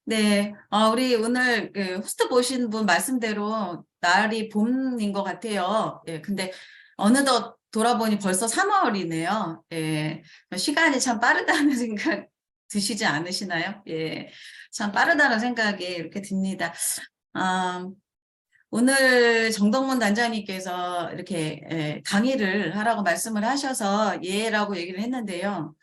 네, 우리 오늘 그 호스트 보신 분 말씀대로 날이 봄인 것 같아요. 예, 근데 어느덧 돌아보니 벌써 3월이네요. 예, 시간이 참 빠르다는 생각 드시지 않으시나요? 예, 참 빠르다는 생각이 이렇게 듭니다. 아, 오늘 정덕문 단장님께서 이렇게 강의를 하라고 말씀을 하셔서 예라고 얘기를 했는데요.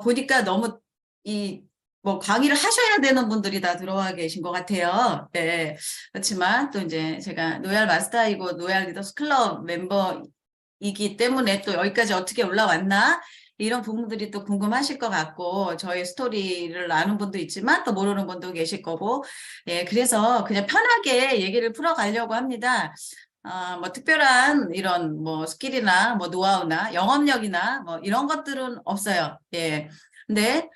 보니까 너무 이 뭐 강의를 하셔야 되는 분들이 다 들어와 계신 것 같아요. 네. 그렇지만 또 이제 제가 노얄 마스터이고 노얄 리더스 클럽 멤버이기 때문에 또 여기까지 어떻게 올라왔나 이런 부분들이 또 궁금하실 것 같고 저의 스토리를 아는 분도 있지만 또 모르는 분도 계실 거고 예, 그래서 그냥 편하게 얘기를 풀어가려고 합니다. 뭐 특별한 이런 뭐 스킬이나 뭐 노하우나 영업력이나 뭐 이런 것들은 없어요. 예. 근데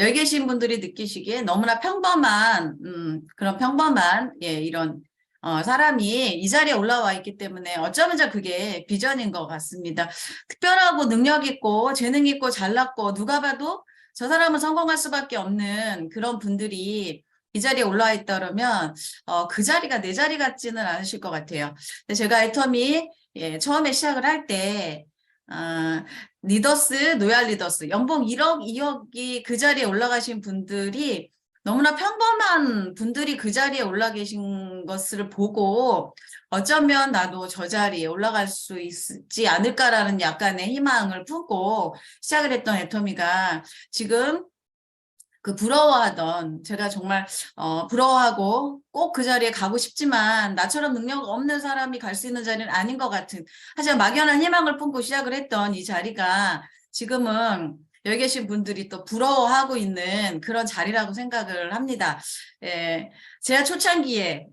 여기 계신 분들이 느끼시기에 너무나 평범한 그런 평범한 예, 이런 사람이 이 자리에 올라와 있기 때문에 어쩌면 그게 비전인 것 같습니다. 특별하고 능력 있고 재능 있고 잘났고 누가 봐도 저 사람은 성공할 수밖에 없는 그런 분들이 이 자리에 올라와 있다 그러면 그 자리가 내 자리 같지는 않으실 것 같아요. 근데 제가 애터미 예, 처음에 시작을 할 때 리더스, 노얄 리더스, 연봉 1억, 2억이 그 자리에 올라가신 분들이 너무나 평범한 분들이 그 자리에 올라 계신 것을 보고 어쩌면 나도 저 자리에 올라갈 수 있지 않을까라는 약간의 희망을 품고 시작을 했던 애터미가 지금 그 부러워하던 제가 정말 부러워하고 꼭 그 자리에 가고 싶지만 나처럼 능력 없는 사람이 갈 수 있는 자리는 아닌 것 같은 하지만 막연한 희망을 품고 시작을 했던 이 자리가 지금은 여기 계신 분들이 또 부러워하고 있는 그런 자리라고 생각을 합니다. 예, 제가 초창기에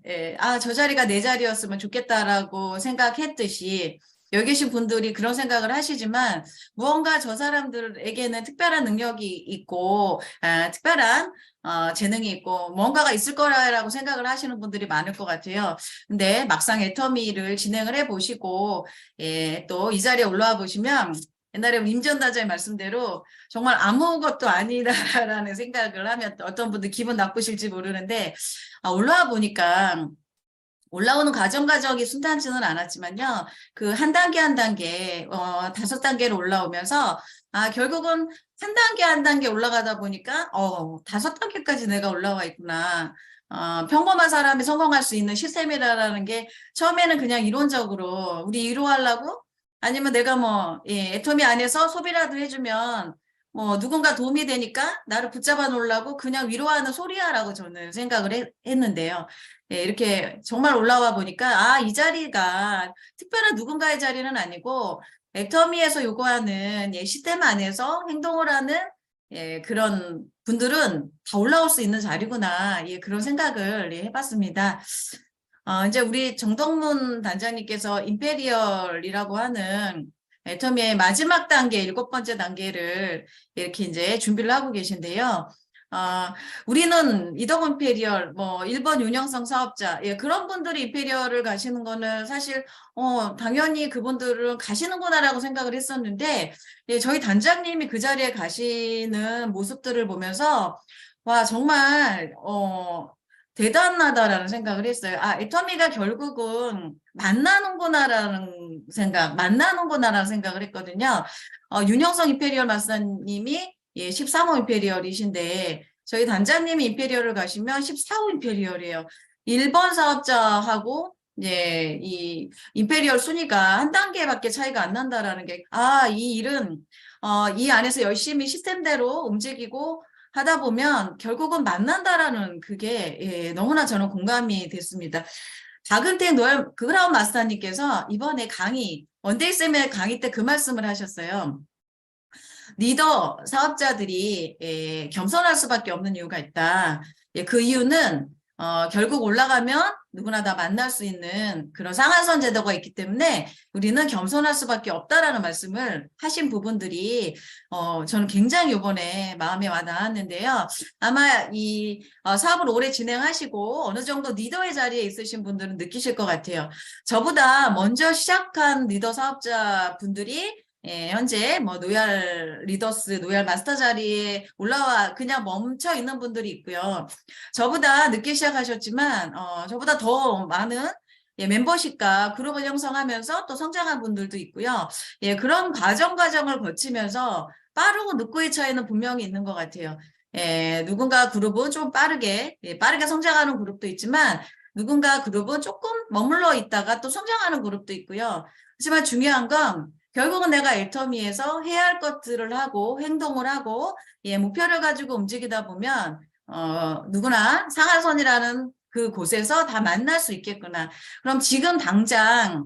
저 자리가 내 자리였으면 좋겠다라고 생각했듯이 여기 계신 분들이 그런 생각을 하시지만 무언가 저 사람들에게는 특별한 능력이 있고 특별한 재능이 있고 뭔가가 있을 거라고 생각을 하시는 분들이 많을 것 같아요. 근데 막상 애터미를 진행을 해보시고 예, 또 이 자리에 올라와 보시면 옛날에 임전 다자의 말씀대로 정말 아무것도 아니다라는 생각을 하면 어떤 분들 기분 나쁘실지 모르는데 올라와 보니까 올라오는 과정이 순탄치는 않았지만요. 그 한 단계 한 단계, 5단계로 올라오면서, 결국은 한 단계 한 단계 올라가다 보니까, 5단계까지 내가 올라와 있구나. 평범한 사람이 성공할 수 있는 시스템이라는 게 처음에는 그냥 이론적으로 우리 이루하려고 아니면 내가 뭐, 예, 애터미 안에서 소비라도 해주면 뭐 누군가 도움이 되니까 나를 붙잡아 놓으려고 그냥 위로하는 소리야라고 저는 생각을 했는데요. 예, 이렇게 정말 올라와 보니까 이 자리가 특별한 누군가의 자리는 아니고 애터미에서 요구하는 예, 시스템 안에서 행동을 하는 예, 그런 분들은 다 올라올 수 있는 자리구나. 예, 그런 생각을 예, 해봤습니다. 이제 우리 정덕문 단장님께서 임페리얼이라고 하는 애터미의 마지막 단계, 7번째 단계를 이렇게 이제 준비를 하고 계신데요. 우리는 이덕 임페리얼, 뭐, 일본 윤영성 사업자, 예, 그런 분들이 임페리얼을 가시는 거는 사실, 당연히 그분들은 가시는구나라고 생각을 했었는데, 예, 저희 단장님이 그 자리에 가시는 모습들을 보면서, 와, 정말, 대단하다라는 생각을 했어요. 애터미가 결국은 만나는구나라는 생각을 했거든요. 윤영성 임페리얼 마스터님이 예, 13호 임페리얼이신데 저희 단장님이 임페리얼을 가시면 14호 임페리얼이에요. 일본 사업자하고 예, 이 임페리얼 순위가 한 단계밖에 차이가 안 난다라는 게 이 일은 이 안에서 열심히 시스템대로 움직이고 하다 보면 결국은 만난다라는 그게 예, 너무나 저는 공감이 됐습니다. 박은택 노열 그라운 마스터님께서 이번에 원데이 쌤의 강의 때 그 말씀을 하셨어요. 리더 사업자들이 예, 겸손할 수밖에 없는 이유가 있다. 예, 그 이유는 결국 올라가면 누구나 다 만날 수 있는 그런 상한선 제도가 있기 때문에 우리는 겸손할 수밖에 없다라는 말씀을 하신 부분들이 저는 굉장히 이번에 마음에 와닿았는데요. 아마 이 사업을 오래 진행하시고 어느 정도 리더의 자리에 있으신 분들은 느끼실 것 같아요. 저보다 먼저 시작한 리더 사업자 분들이 현재 뭐 노얄 리더스, 노얄 마스터 자리에 올라와 그냥 멈춰 있는 분들이 있고요. 저보다 늦게 시작하셨지만 저보다 더 많은 멤버십과 그룹을 형성하면서 또 성장한 분들도 있고요. 그런 과정을 거치면서 빠르고 늦고의 차이는 분명히 있는 것 같아요. 누군가 그룹은 좀 빠르게 성장하는 그룹도 있지만 누군가 그룹은 조금 머물러 있다가 또 성장하는 그룹도 있고요. 하지만 중요한 건 결국은 내가 애터미에서 해야 할 것들을 하고 행동을 하고 목표를 가지고 움직이다 보면 누구나 상하선이라는 그 곳에서 다 만날 수 있겠구나. 그럼 지금 당장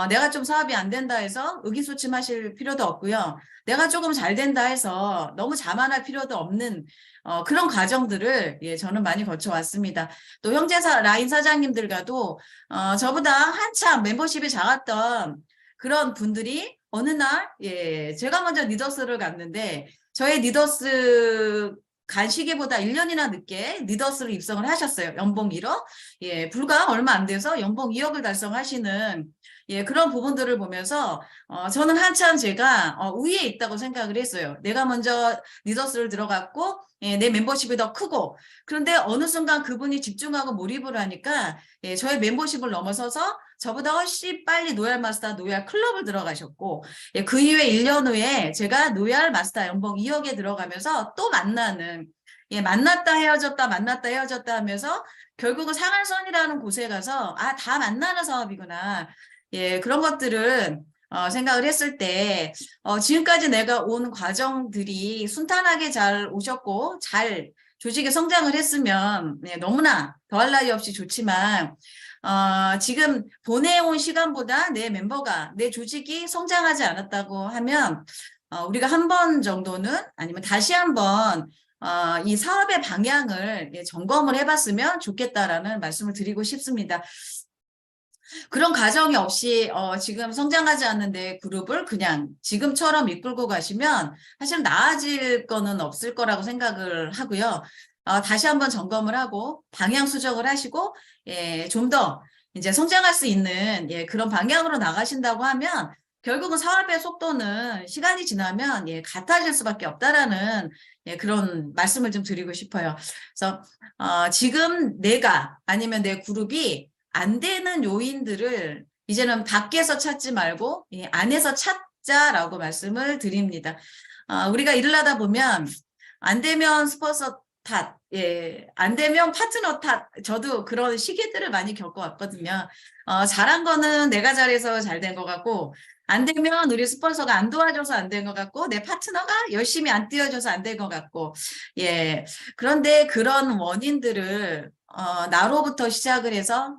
내가 좀 사업이 안 된다 해서 의기소침하실 필요도 없고요. 내가 조금 잘 된다 해서 너무 자만할 필요도 없는 그런 과정들을 저는 많이 거쳐왔습니다. 또 형제사 라인 사장님들과도 저보다 한참 멤버십이 작았던 그런 분들이 어느 날 제가 먼저 리더스를 갔는데 저의 리더스 간 시기보다 1년이나 늦게 리더스를 입성을 하셨어요. 연봉 1억. 불과 얼마 안 돼서 연봉 2억을 달성하시는 그런 부분들을 보면서 저는 한참 제가 우위에 있다고 생각을 했어요. 내가 먼저 리더스를 들어갔고 내 멤버십이 더 크고 그런데 어느 순간 그분이 집중하고 몰입을 하니까 저의 멤버십을 넘어서서 저보다 훨씬 빨리 노얄 마스터, 노얄 클럽을 들어가셨고 그 이후에 1년 후에 제가 노얄 마스터 연봉 2억에 들어가면서 또 만나는 만났다 헤어졌다 만났다 헤어졌다 하면서 결국은 상한선이라는 곳에 가서 다 만나는 사업이구나. 그런 것들은 생각을 했을 때 지금까지 내가 온 과정들이 순탄하게 잘 오셨고 잘 조직이 성장을 했으면 너무나 더할 나위 없이 좋지만 지금 보내온 시간보다 내 멤버가 내 조직이 성장하지 않았다고 하면 우리가 한 번 정도는 아니면 다시 한번 이 사업의 방향을 점검을 해봤으면 좋겠다라는 말씀을 드리고 싶습니다. 그런 과정이 없이 지금 성장하지 않는데 그룹을 그냥 지금처럼 이끌고 가시면 사실 나아질 거는 없을 거라고 생각을 하고요. 다시 한번 점검을 하고 방향 수정을 하시고 좀 더 이제 성장할 수 있는 그런 방향으로 나가신다고 하면 결국은 사업의 속도는 시간이 지나면 같아질 수밖에 없다라는 그런 말씀을 좀 드리고 싶어요. 그래서 지금 내가 아니면 내 그룹이 안 되는 요인들을 이제는 밖에서 찾지 말고 안에서 찾자라고 말씀을 드립니다. 우리가 일을 하다 보면 안 되면 스폰서 탓, 안 되면 파트너 탓, 저도 그런 시기들을 많이 겪어왔거든요. 잘한 거는 내가 잘해서 잘 된 것 같고, 안 되면 우리 스폰서가 안 도와줘서 안 된 것 같고, 내 파트너가 열심히 안 뛰어줘서 안 된 것 같고, 그런데 그런 원인들을 나로부터 시작을 해서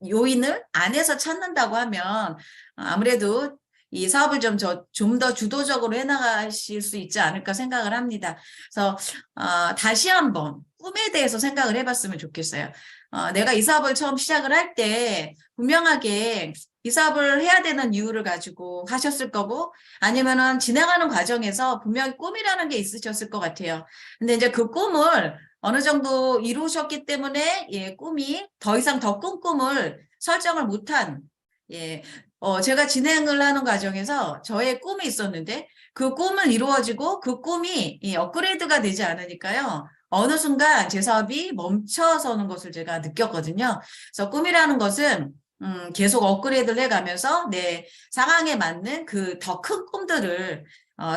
요인을 안에서 찾는다고 하면 아무래도 이 사업을 좀 더 주도적으로 해나가실 수 있지 않을까 생각을 합니다. 그래서 다시 한번 꿈에 대해서 생각을 해봤으면 좋겠어요. 내가 이 사업을 처음 시작을 할 때 분명하게 이 사업을 해야 되는 이유를 가지고 하셨을 거고 아니면은 진행하는 과정에서 분명히 꿈이라는 게 있으셨을 것 같아요. 근데 이제 그 꿈을 어느 정도 이루셨기 때문에 꿈이 더 이상 더 큰 꿈을 설정을 못한 제가 진행을 하는 과정에서 저의 꿈이 있었는데 그 꿈은 이루어지고 그 꿈이 업그레이드가 되지 않으니까요. 어느 순간 제 사업이 멈춰서는 것을 제가 느꼈거든요. 그래서 꿈이라는 것은 계속 업그레이드를 해가면서 내 상황에 맞는 그 더 큰 꿈들을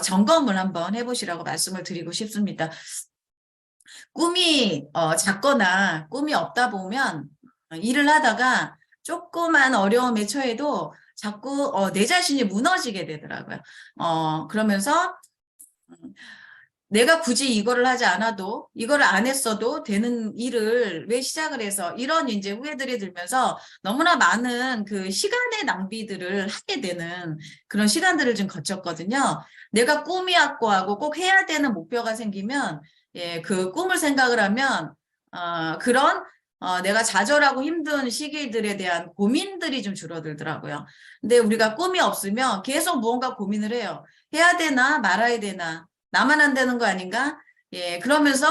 점검을 한번 해보시라고 말씀을 드리고 싶습니다. 꿈이 작거나 꿈이 없다 보면 일을 하다가 조그만 어려움에 처해도 자꾸 내 자신이 무너지게 되더라고요. 그러면서 내가 굳이 이거를 하지 않아도 이거를 안 했어도 되는 일을 왜 시작을 해서 이런 이제 후회들이 들면서 너무나 많은 그 시간의 낭비들을 하게 되는 그런 시간들을 좀 거쳤거든요. 내가 꿈이 확고하고 꼭 해야 되는 목표가 생기면 그 꿈을 생각을 하면 그런 내가 좌절하고 힘든 시기들에 대한 고민들이 좀 줄어들더라고요. 근데 우리가 꿈이 없으면 계속 무언가 고민을 해요. 해야 되나 말아야 되나 나만 안 되는 거 아닌가? 예, 그러면서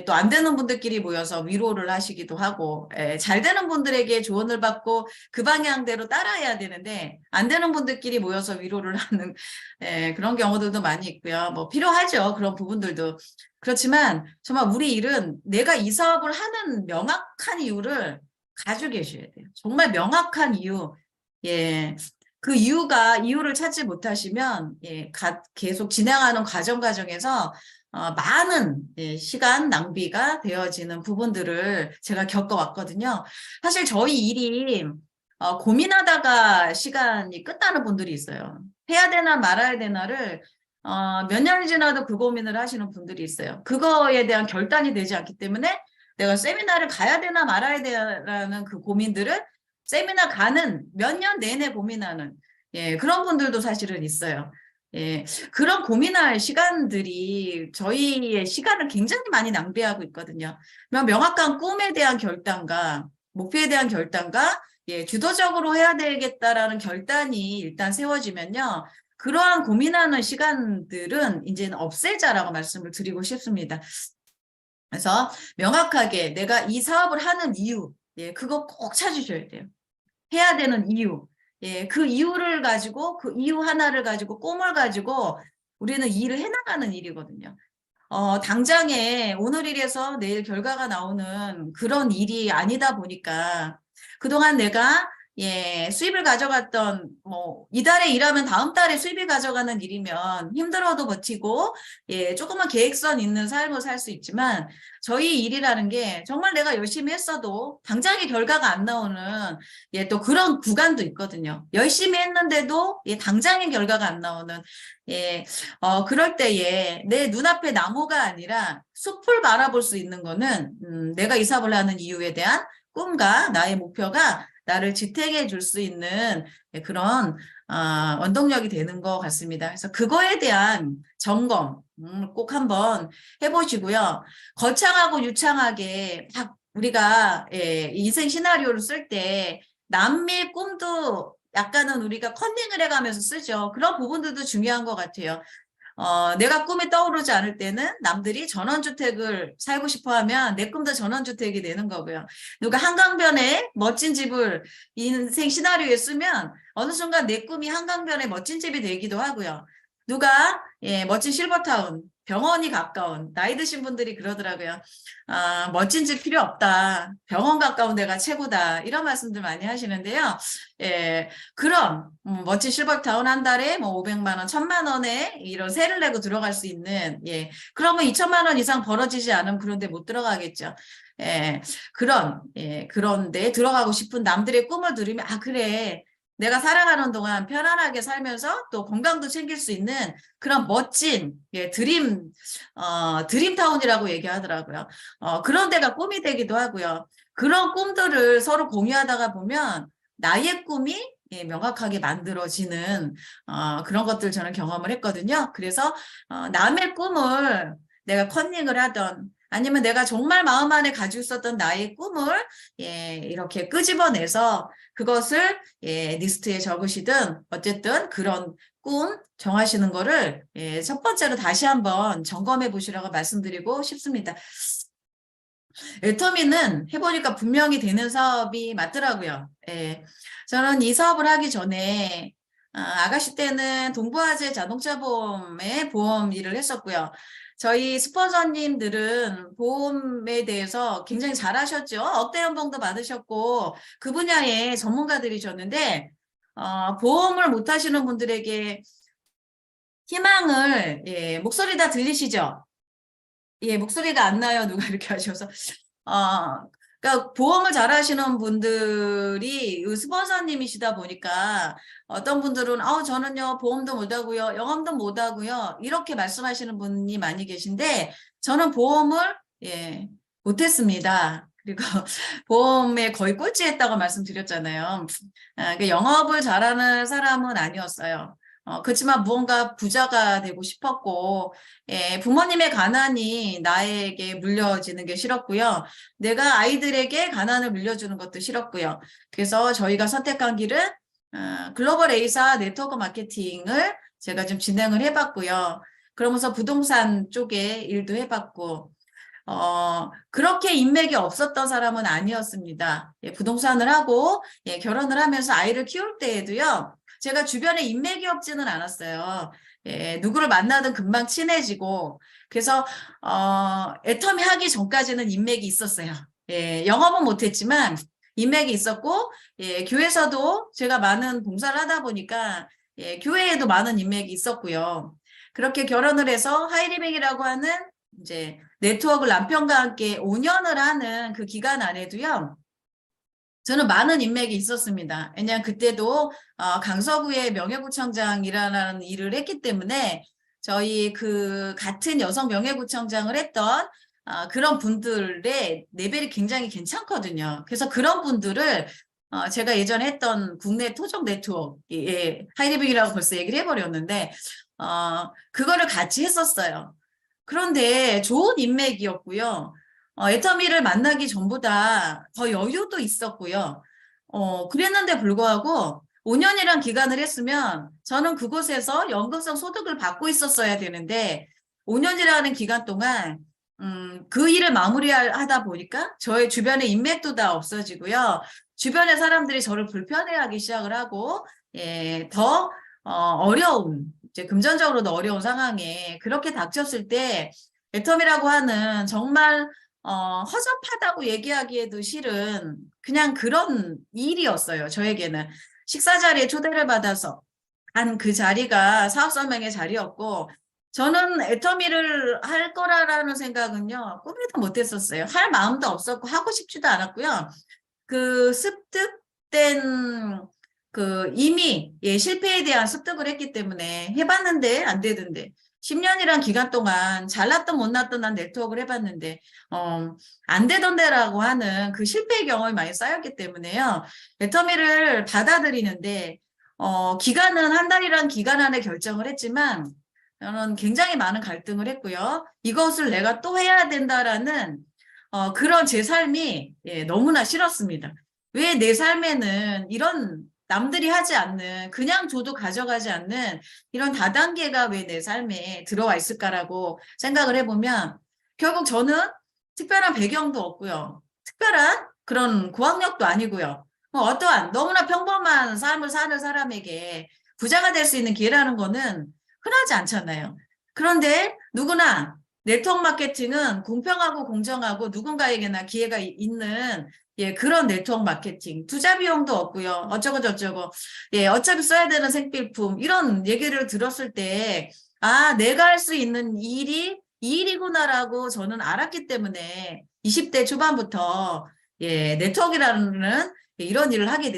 또 안 되는 분들끼리 모여서 위로를 하시기도 하고, 예, 잘 되는 분들에게 조언을 받고 그 방향대로 따라해야 되는데, 안 되는 분들끼리 모여서 위로를 하는, 예, 그런 경우들도 많이 있고요. 뭐 필요하죠. 그런 부분들도. 그렇지만 정말 우리 일은 내가 이 사업을 하는 명확한 이유를 가지고 계셔야 돼요. 정말 명확한 이유. 예. 그 이유를 찾지 못하시면, 예, 계속 진행하는 과정에서 많은 시간 낭비가 되어지는 부분들을 제가 겪어왔거든요. 사실 저희 일이 고민하다가 시간이 끝나는 분들이 있어요. 해야 되나 말아야 되나를 몇 년이 지나도 그 고민을 하시는 분들이 있어요. 그거에 대한 결단이 되지 않기 때문에 내가 세미나를 가야 되나 말아야 되나라는 그 고민들을 세미나 가는 몇 년 내내 고민하는, 예, 그런 분들도 사실은 있어요. 예, 그런 고민할 시간들이 저희의 시간을 굉장히 많이 낭비하고 있거든요. 명확한 꿈에 대한 결단과 목표에 대한 결단과, 예, 주도적으로 해야 되겠다라는 결단이 일단 세워지면요. 그러한 고민하는 시간들은 이제는 없애자라고 말씀을 드리고 싶습니다. 그래서 명확하게 내가 이 사업을 하는 이유, 예, 그거 꼭 찾으셔야 돼요. 해야 되는 이유. 예, 그 이유를 가지고, 그 이유 하나를 가지고, 꿈을 가지고 우리는 일을 해나가는 일이거든요. 당장에 오늘 일에서 내일 결과가 나오는 그런 일이 아니다 보니까 그동안 내가, 예, 수입을 가져갔던, 뭐 이달에 일하면 다음 달에 수입이 가져가는 일이면 힘들어도 버티고, 예, 조금만 계획성 있는 삶을 살 수 있지만 저희 일이라는 게 정말 내가 열심히 했어도 당장의 결과가 안 나오는, 예, 또 그런 구간도 있거든요. 열심히 했는데도, 예, 당장의 결과가 안 나오는, 예, 그럴 때에 내 눈앞에 나무가 아니라 숲을 바라볼 수 있는 거는, 내가 이 사업을 하는 이유에 대한 꿈과 나의 목표가 나를 지탱해 줄 수 있는 그런 원동력이 되는 것 같습니다. 그래서 그거에 대한 점검 꼭 한번 해보시고요. 거창하고 유창하게 막 우리가, 예, 인생 시나리오를 쓸 때 남의 꿈도 약간은 우리가 컨닝을 해가면서 쓰죠. 그런 부분들도 중요한 것 같아요. 내가 꿈이 떠오르지 않을 때는 남들이 전원주택을 살고 싶어 하면 내 꿈도 전원주택이 되는 거고요. 누가 한강변에 멋진 집을 인생 시나리오에 쓰면 어느 순간 내 꿈이 한강변에 멋진 집이 되기도 하고요. 누가, 예, 멋진 실버타운, 병원이 가까운, 나이 드신 분들이 그러더라고요. 멋진 집 필요 없다. 병원 가까운 데가 최고다. 이런 말씀들 많이 하시는데요. 예, 그럼 멋진 실버타운 한 달에 뭐 500만 원, 1000만 원에 이런 세를 내고 들어갈 수 있는, 예, 그러면 2천만 원 이상 벌어지지 않으면 그런 데 못 들어가겠죠. 예, 그런데 들어가고 싶은 남들의 꿈을 들으면, 아, 그래. 내가 살아가는 동안 편안하게 살면서 또 건강도 챙길 수 있는 그런 멋진, 예, 드림타운이라고 얘기하더라고요. 그런 데가 꿈이 되기도 하고요. 그런 꿈들을 서로 공유하다가 보면 나의 꿈이, 예, 명확하게 만들어지는 그런 것들 저는 경험을 했거든요. 그래서 남의 꿈을 내가 컨닝을 하던, 아니면 내가 정말 마음 안에 가지고 있었던 나의 꿈을, 예, 이렇게 끄집어내서 그것을, 예, 리스트에 적으시든 어쨌든 그런 꿈 정하시는 거를, 예, 첫 번째로 다시 한번 점검해 보시라고 말씀드리고 싶습니다. 엘터미는 해보니까 분명히 되는 사업이 맞더라고요. 예. 저는 이 사업을 하기 전에 아가씨 때는 동부화재 자동차 보험의 보험 일을 했었고요. 저희 스폰서님들은 보험에 대해서 굉장히 잘하셨죠. 억대 연봉도 받으셨고 그 분야의 전문가들이셨는데 보험을 못 하시는 분들에게 희망을, 예, 목소리 다 들리시죠? 예, 목소리가 안 나요. 누가 이렇게 하셔서. 그러니까 보험을 잘하시는 분들이 스폰서님이시다 보니까 어떤 분들은 저는요 보험도 못하고요 영업도 못하고요 이렇게 말씀하시는 분이 많이 계신데 저는 보험을, 예, 못했습니다. 그리고 보험에 거의 꼴찌했다고 말씀드렸잖아요. 그러니까 영업을 잘하는 사람은 아니었어요. 그렇지만 무언가 부자가 되고 싶었고, 예, 부모님의 가난이 나에게 물려지는 게 싫었고요. 내가 아이들에게 가난을 물려주는 것도 싫었고요. 그래서 저희가 선택한 길은 글로벌 A사 네트워크 마케팅을 제가 좀 진행을 해봤고요. 그러면서 부동산 쪽에 일도 해봤고, 그렇게 인맥이 없었던 사람은 아니었습니다. 예, 부동산을 하고, 예, 결혼을 하면서 아이를 키울 때에도요, 제가 주변에 인맥이 없지는 않았어요. 예, 누구를 만나든 금방 친해지고, 그래서, 애터미 하기 전까지는 인맥이 있었어요. 예, 영업은 못했지만, 인맥이 있었고, 예, 교회에서도 제가 많은 봉사를 하다 보니까, 예, 교회에도 많은 인맥이 있었고요. 그렇게 결혼을 해서 하이리뱅이라고 하는 이제 네트워크를 남편과 함께 5년을 하는 그 기간 안에도요. 저는 많은 인맥이 있었습니다. 왜냐하면 그때도 강서구의 명예구청장이라는 일을 했기 때문에 저희 그 같은 여성 명예구청장을 했던 그런 분들의 레벨이 굉장히 괜찮거든요. 그래서 그런 분들을 제가 예전에 했던 국내 토종 네트워크, 예, 하이리빅이라고 벌써 얘기를 해버렸는데 그거를 같이 했었어요. 그런데 좋은 인맥이었고요. 애터미를 만나기 전보다 더 여유도 있었고요. 그랬는데 불구하고 5년이란 기간을 했으면 저는 그곳에서 연금성 소득을 받고 있었어야 되는데 5년이라는 기간 동안 그 일을 마무리하다 보니까 저의 주변의 인맥도 다 없어지고요. 주변의 사람들이 저를 불편해하기 시작을 하고 예, 더 어려운 이제 금전적으로도 어려운 상황에 그렇게 닥쳤을 때 애텀이라고 하는 정말 허접하다고 얘기하기에도 싫은 그냥 그런 일이었어요. 저에게는 식사 자리에 초대를 받아서 간 그 자리가 사업 설명의 자리였고 저는 애터미를 할 거라는 생각은요 꿈에도 못했었어요. 할 마음도 없었고 하고 싶지도 않았고요. 그 습득된 그 이미 예, 실패에 대한 습득을 했기 때문에 해봤는데 안 되던데 10년이란 기간 동안 잘났던 못났던 난 네트워크를 해봤는데 안 되던데라고 하는 그 실패의 경험이 많이 쌓였기 때문에요. 애터미를 받아들이는데 기간은 한 달이란 기간 안에 결정을 했지만 저는 굉장히 많은 갈등을 했고요. 이것을 내가 또 해야 된다라는 그런 제 삶이 예, 너무나 싫었습니다. 왜 내 삶에는 이런 남들이 하지 않는 그냥 줘도 가져가지 않는 이런 다단계가 왜 내 삶에 들어와 있을까라고 생각을 해보면 결국 저는 특별한 배경도 없고요. 특별한 그런 고학력도 아니고요. 뭐 어떠한 너무나 평범한 삶을 사는 사람에게 부자가 될 수 있는 기회라는 거는 흔하지 않잖아요. 그런데 누구나 네트워크 마케팅은 공평하고 공정하고 누군가에게나 기회가 있는 예, 그런 네트워크 마케팅. 투자 비용도 없고요. 어쩌고 저쩌고. 예, 어차피 써야 되는 생필품. 이런 얘기를 들었을 때, 내가 할 수 있는 일이 이 일이구나라고 저는 알았기 때문에 20대 초반부터 예, 네트워크라는 이런 일을 하게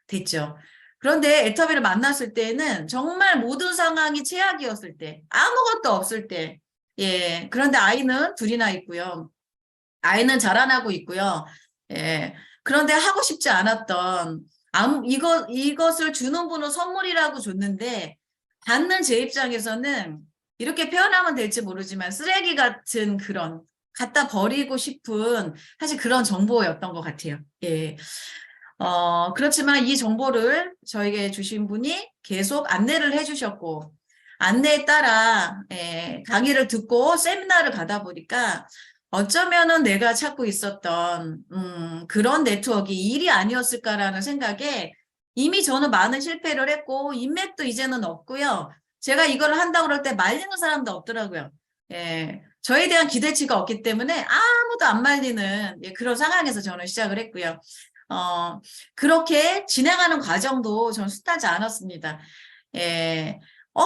됐죠. 그런데 애터미를 만났을 때는 정말 모든 상황이 최악이었을 때, 아무것도 없을 때, 예, 그런데 아이는 둘이나 있고요. 아이는 자라나고 있고요. 예. 그런데 하고 싶지 않았던, 이것을 주는 분은 선물이라고 줬는데, 받는 제 입장에서는 이렇게 표현하면 될지 모르지만 쓰레기 같은 그런, 갖다 버리고 싶은 사실 그런 정보였던 것 같아요. 예. 그렇지만 이 정보를 저에게 주신 분이 계속 안내를 해주셨고, 안내에 따라 강의를 듣고 세미나를 받아보니까 어쩌면은 내가 찾고 있었던 그런 네트워크가 일이 아니었을까라는 생각에 이미 저는 많은 실패를 했고 인맥도 이제는 없고요. 제가 이걸 한다고 그럴 때 말리는 사람도 없더라고요. 예, 저에 대한 기대치가 없기 때문에 아무도 안 말리는 예, 그런 상황에서 저는 시작을 했고요. 그렇게 진행하는 과정도 저는 숱하지 않았습니다. 예,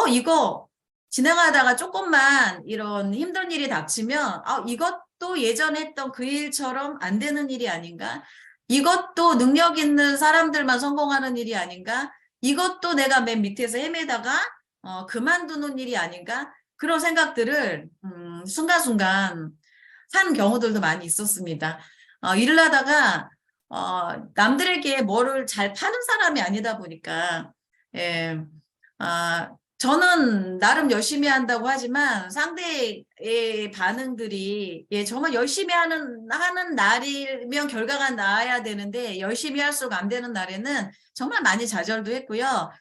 이거 진행하다가 조금만 이런 힘든 일이 닥치면, 이것도 예전에 했던 그 일처럼 안 되는 일이 아닌가? 이것도 능력 있는 사람들만 성공하는 일이 아닌가? 이것도 내가 맨 밑에서 헤매다가 그만두는 일이 아닌가? 그런 생각들을 순간순간 한 경우들도 많이 있었습니다. 일을 하다가 남들에게 뭐를 잘 파는 사람이 아니다 보니까 예, 저는 나름 열심히 한다고 하지만 상대의 반응들이 예, 정말 열심히 하는 날이면 결과가 나와야 되는데 열심히 할수록 안 되는 날에는 정말 많이 좌절도 했고요.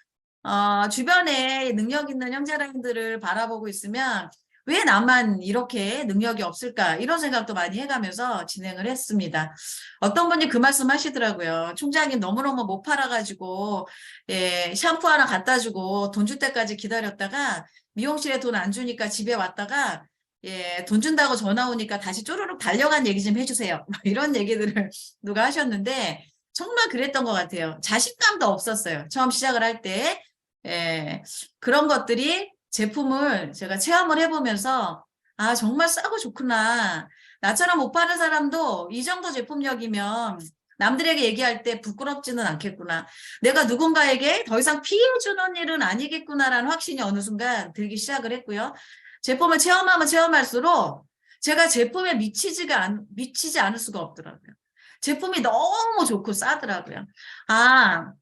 주변에 능력 있는 형제라인들을 바라보고 있으면 왜 나만 이렇게 능력이 없을까? 이런 생각도 많이 해가면서 진행을 했습니다. 어떤 분이 그 말씀 하시더라고요. 총장님 너무너무 못 팔아가지고, 예, 샴푸 하나 갖다 주고 돈 줄 때까지 기다렸다가 미용실에 돈 안 주니까 집에 왔다가 예, 돈 준다고 전화 오니까 다시 쪼르륵 달려간 얘기 좀 해주세요. 이런 얘기들을 누가 하셨는데 정말 그랬던 것 같아요. 자신감도 없었어요. 처음 시작을 할 때. 예, 그런 것들이 제품을 제가 체험을 해보면서 아, 정말 싸고 좋구나. 나처럼 못 파는 사람도 이 정도 제품력이면 남들에게 얘기할 때 부끄럽지는 않겠구나. 내가 누군가에게 더 이상 피해주는 일은 아니겠구나라는 확신이 어느 순간 들기 시작을 했고요. 제품을 체험하면 체험할수록 제가 제품에 미치지 않을 수가 없더라고요. 제품이 너무 좋고 싸더라고요. 아,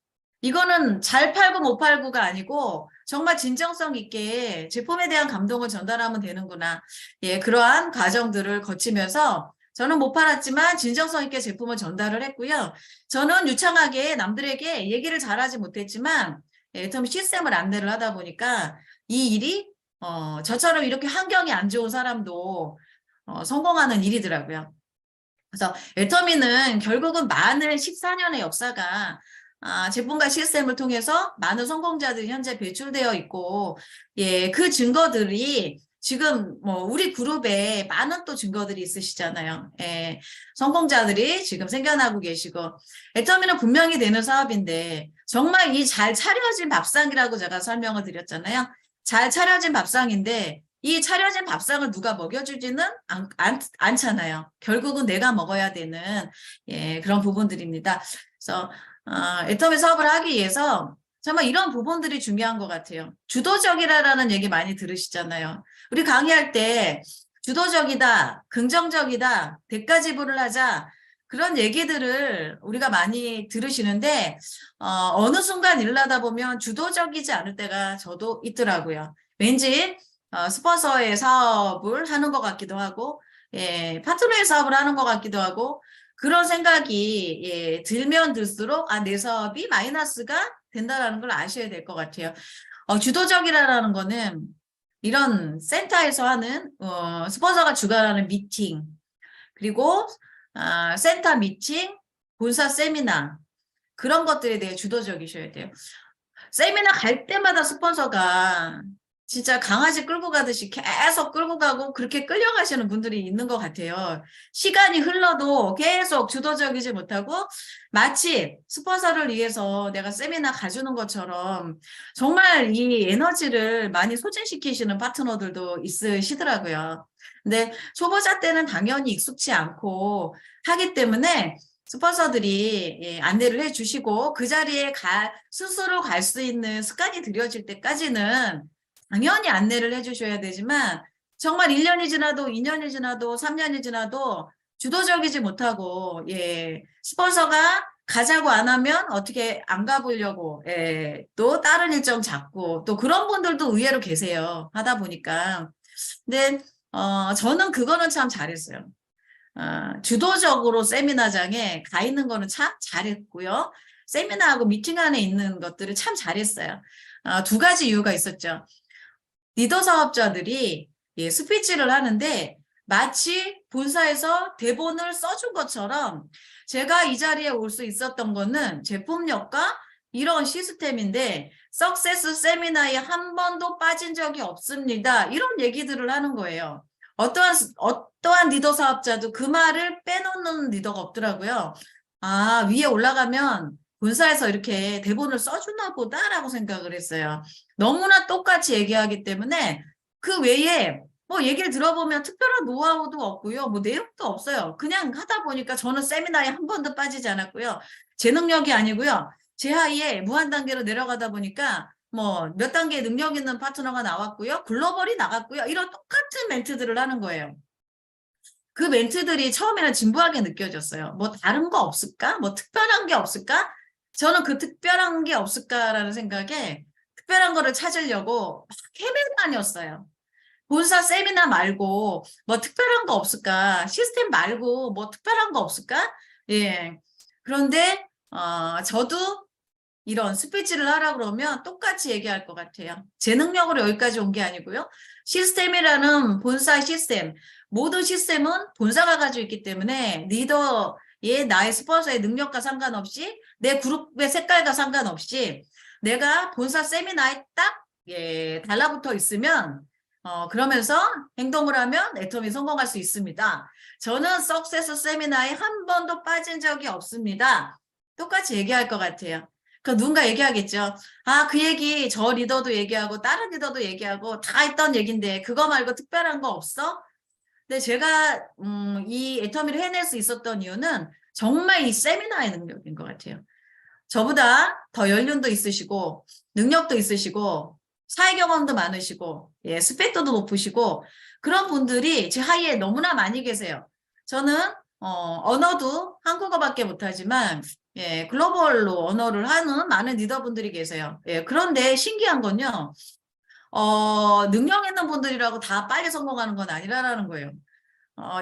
이거는 잘 팔고 못 팔고가 아니고 정말 진정성 있게 제품에 대한 감동을 전달하면 되는구나. 예, 그러한 과정들을 거치면서 저는 못 팔았지만 진정성 있게 제품을 전달을 했고요. 저는 유창하게 남들에게 얘기를 잘하지 못했지만 애터미 시스템을 안내를 하다 보니까 이 일이 저처럼 이렇게 환경이 안 좋은 사람도 성공하는 일이더라고요. 그래서 애터미는 결국은 많은 14년의 역사가 제품과 시스템을 통해서 많은 성공자들이 현재 배출되어 있고, 예, 그 증거들이 지금 뭐 우리 그룹에 많은 또 증거들이 있으시잖아요. 예, 성공자들이 지금 생겨나고 계시고, 애터미는 분명히 되는 사업인데 정말 이 잘 차려진 밥상이라고 제가 설명을 드렸잖아요. 잘 차려진 밥상인데 이 차려진 밥상을 누가 먹여주지는 않잖아요. 결국은 내가 먹어야 되는 예, 그런 부분들입니다. 그래서 애터미 사업을 하기 위해서 정말 이런 부분들이 중요한 것 같아요. 주도적이라는 얘기 많이 들으시잖아요. 우리 강의할 때 주도적이다, 긍정적이다, 대가 지불을 하자 그런 얘기들을 우리가 많이 들으시는데 어느 순간 일을 하다 보면 주도적이지 않을 때가 저도 있더라고요. 왠지 스폰서의 사업을 하는 것 같기도 하고 예, 파트너의 사업을 하는 것 같기도 하고 그런 생각이 예, 들면 들수록 내 사업이 마이너스가 된다는 걸 아셔야 될 것 같아요. 주도적이라는 거는 이런 센터에서 하는 스폰서가 주관하는 미팅 그리고 센터 미팅, 본사 세미나 그런 것들에 대해 주도적이셔야 돼요. 세미나 갈 때마다 스폰서가 진짜 강아지 끌고 가듯이 계속 끌고 가고 그렇게 끌려가시는 분들이 있는 것 같아요. 시간이 흘러도 계속 주도적이지 못하고 마치 스폰서를 위해서 내가 세미나 가주는 것처럼 정말 이 에너지를 많이 소진시키시는 파트너들도 있으시더라고요. 근데 초보자 때는 당연히 익숙치 않고 하기 때문에 스폰서들이 예, 안내를 해주시고 그 자리에 스스로 갈 수 있는 습관이 들여질 때까지는 당연히 안내를 해주셔야 되지만 정말 1년이 지나도 2년이 지나도 3년이 지나도 주도적이지 못하고 예, 스폰서가 가자고 안 하면 어떻게 안 가보려고 예, 또 다른 일정 잡고 또 그런 분들도 의외로 계세요. 하다 보니까. 근데 저는 그거는 참 잘했어요. 주도적으로 세미나장에 가 있는 거는 참 잘했고요. 세미나하고 미팅 안에 있는 것들을 참 잘했어요. 두 가지 이유가 있었죠. 리더 사업자들이 예, 스피치를 하는데 마치 본사에서 대본을 써준 것처럼 제가 이 자리에 올 수 있었던 거는 제품력과 이런 시스템인데 석세스 세미나에 한 번도 빠진 적이 없습니다. 이런 얘기들을 하는 거예요. 어떠한 리더 사업자도 그 말을 빼놓는 리더가 없더라고요. 위에 올라가면 본사에서 이렇게 대본을 써주나 보다라고 생각을 했어요. 너무나 똑같이 얘기하기 때문에 그 외에 뭐 얘기를 들어보면 특별한 노하우도 없고요. 뭐 내용도 없어요. 그냥 하다 보니까 저는 세미나에 한 번도 빠지지 않았고요. 제 능력이 아니고요. 제 하위에 무한 단계로 내려가다 보니까 뭐 몇 단계 능력 있는 파트너가 나왔고요. 글로벌이 나갔고요. 이런 똑같은 멘트들을 하는 거예요. 그 멘트들이 처음에는 진부하게 느껴졌어요. 뭐 다른 거 없을까? 뭐 특별한 게 없을까? 저는 그 특별한 게 없을까라는 생각에 특별한 거를 찾으려고 막 헤매다녔어요. 본사 세미나 말고 뭐 특별한 거 없을까? 시스템 말고 뭐 특별한 거 없을까? 예. 그런데 저도 이런 스피치를 하라 그러면 똑같이 얘기할 것 같아요. 제 능력으로 여기까지 온 게 아니고요. 시스템이라는 본사 시스템, 모든 시스템은 본사가 가지고 있기 때문에 리더의 나의 스폰서의 능력과 상관없이 내 그룹의 색깔과 상관없이 내가 본사 세미나에 딱 달라붙어 있으면 그러면서 행동을 하면 애터미 성공할 수 있습니다. 저는 석세스 세미나에 한 번도 빠진 적이 없습니다. 똑같이 얘기할 것 같아요. 그 누군가 얘기하겠죠. 아, 그 얘기 저 리더도 얘기하고 다른 리더도 얘기하고 다 했던 얘긴데 그거 말고 특별한 거 없어? 근데 제가 이 애터미를 해낼 수 있었던 이유는 정말 이 세미나의 능력인 것 같아요. 저보다 더 연륜도 있으시고 능력도 있으시고 사회 경험도 많으시고 스펙도도 높으시고 그런 분들이 제 하위에 너무나 많이 계세요. 저는 언어도 한국어밖에 못하지만 글로벌로 언어를 하는 많은 리더분들이 계세요. 그런데 신기한 건요. 능력 있는 분들이라고 다 빨리 성공하는 건 아니라는 거예요.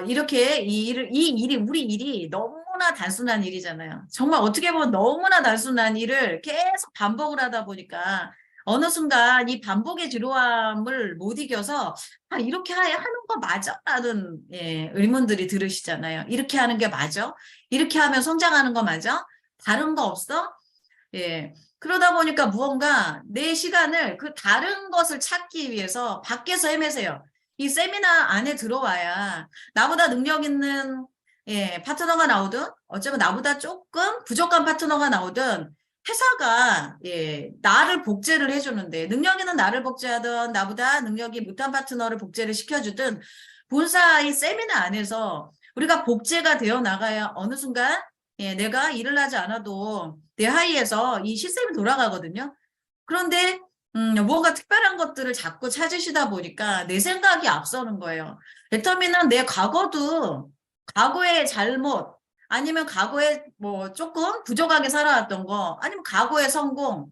이렇게 우리 일이 너무나 단순한 일이잖아요. 정말 어떻게 보면 너무나 단순한 일을 계속 반복을 하다 보니까 어느 순간 이 반복의 지루함을 못 이겨서 이렇게 하는 거 맞아? 라는 의문들이 들으시잖아요. 이렇게 하는 게 맞아? 이렇게 하면 성장하는 거 맞아? 다른 거 없어? 그러다 보니까 무언가 내 시간을 그 다른 것을 찾기 위해서 밖에서 헤매세요. 이 세미나 안에 들어와야 나보다 능력 있는 파트너가 나오든 어쩌면 나보다 조금 부족한 파트너가 나오든 회사가 나를 복제를 해주는데 능력 있는 나를 복제하든 나보다 능력이 못한 파트너를 복제를 시켜주든 본사의 세미나 안에서 우리가 복제가 되어 나가야 어느 순간 내가 일을 하지 않아도 내 하위에서 이 시스템이 돌아가거든요. 그런데 뭔가 특별한 것들을 자꾸 찾으시다 보니까 내 생각이 앞서는 거예요. 애터미는 내 과거의 잘못 아니면 과거에 뭐 조금 부족하게 살아왔던 거 아니면 과거의 성공,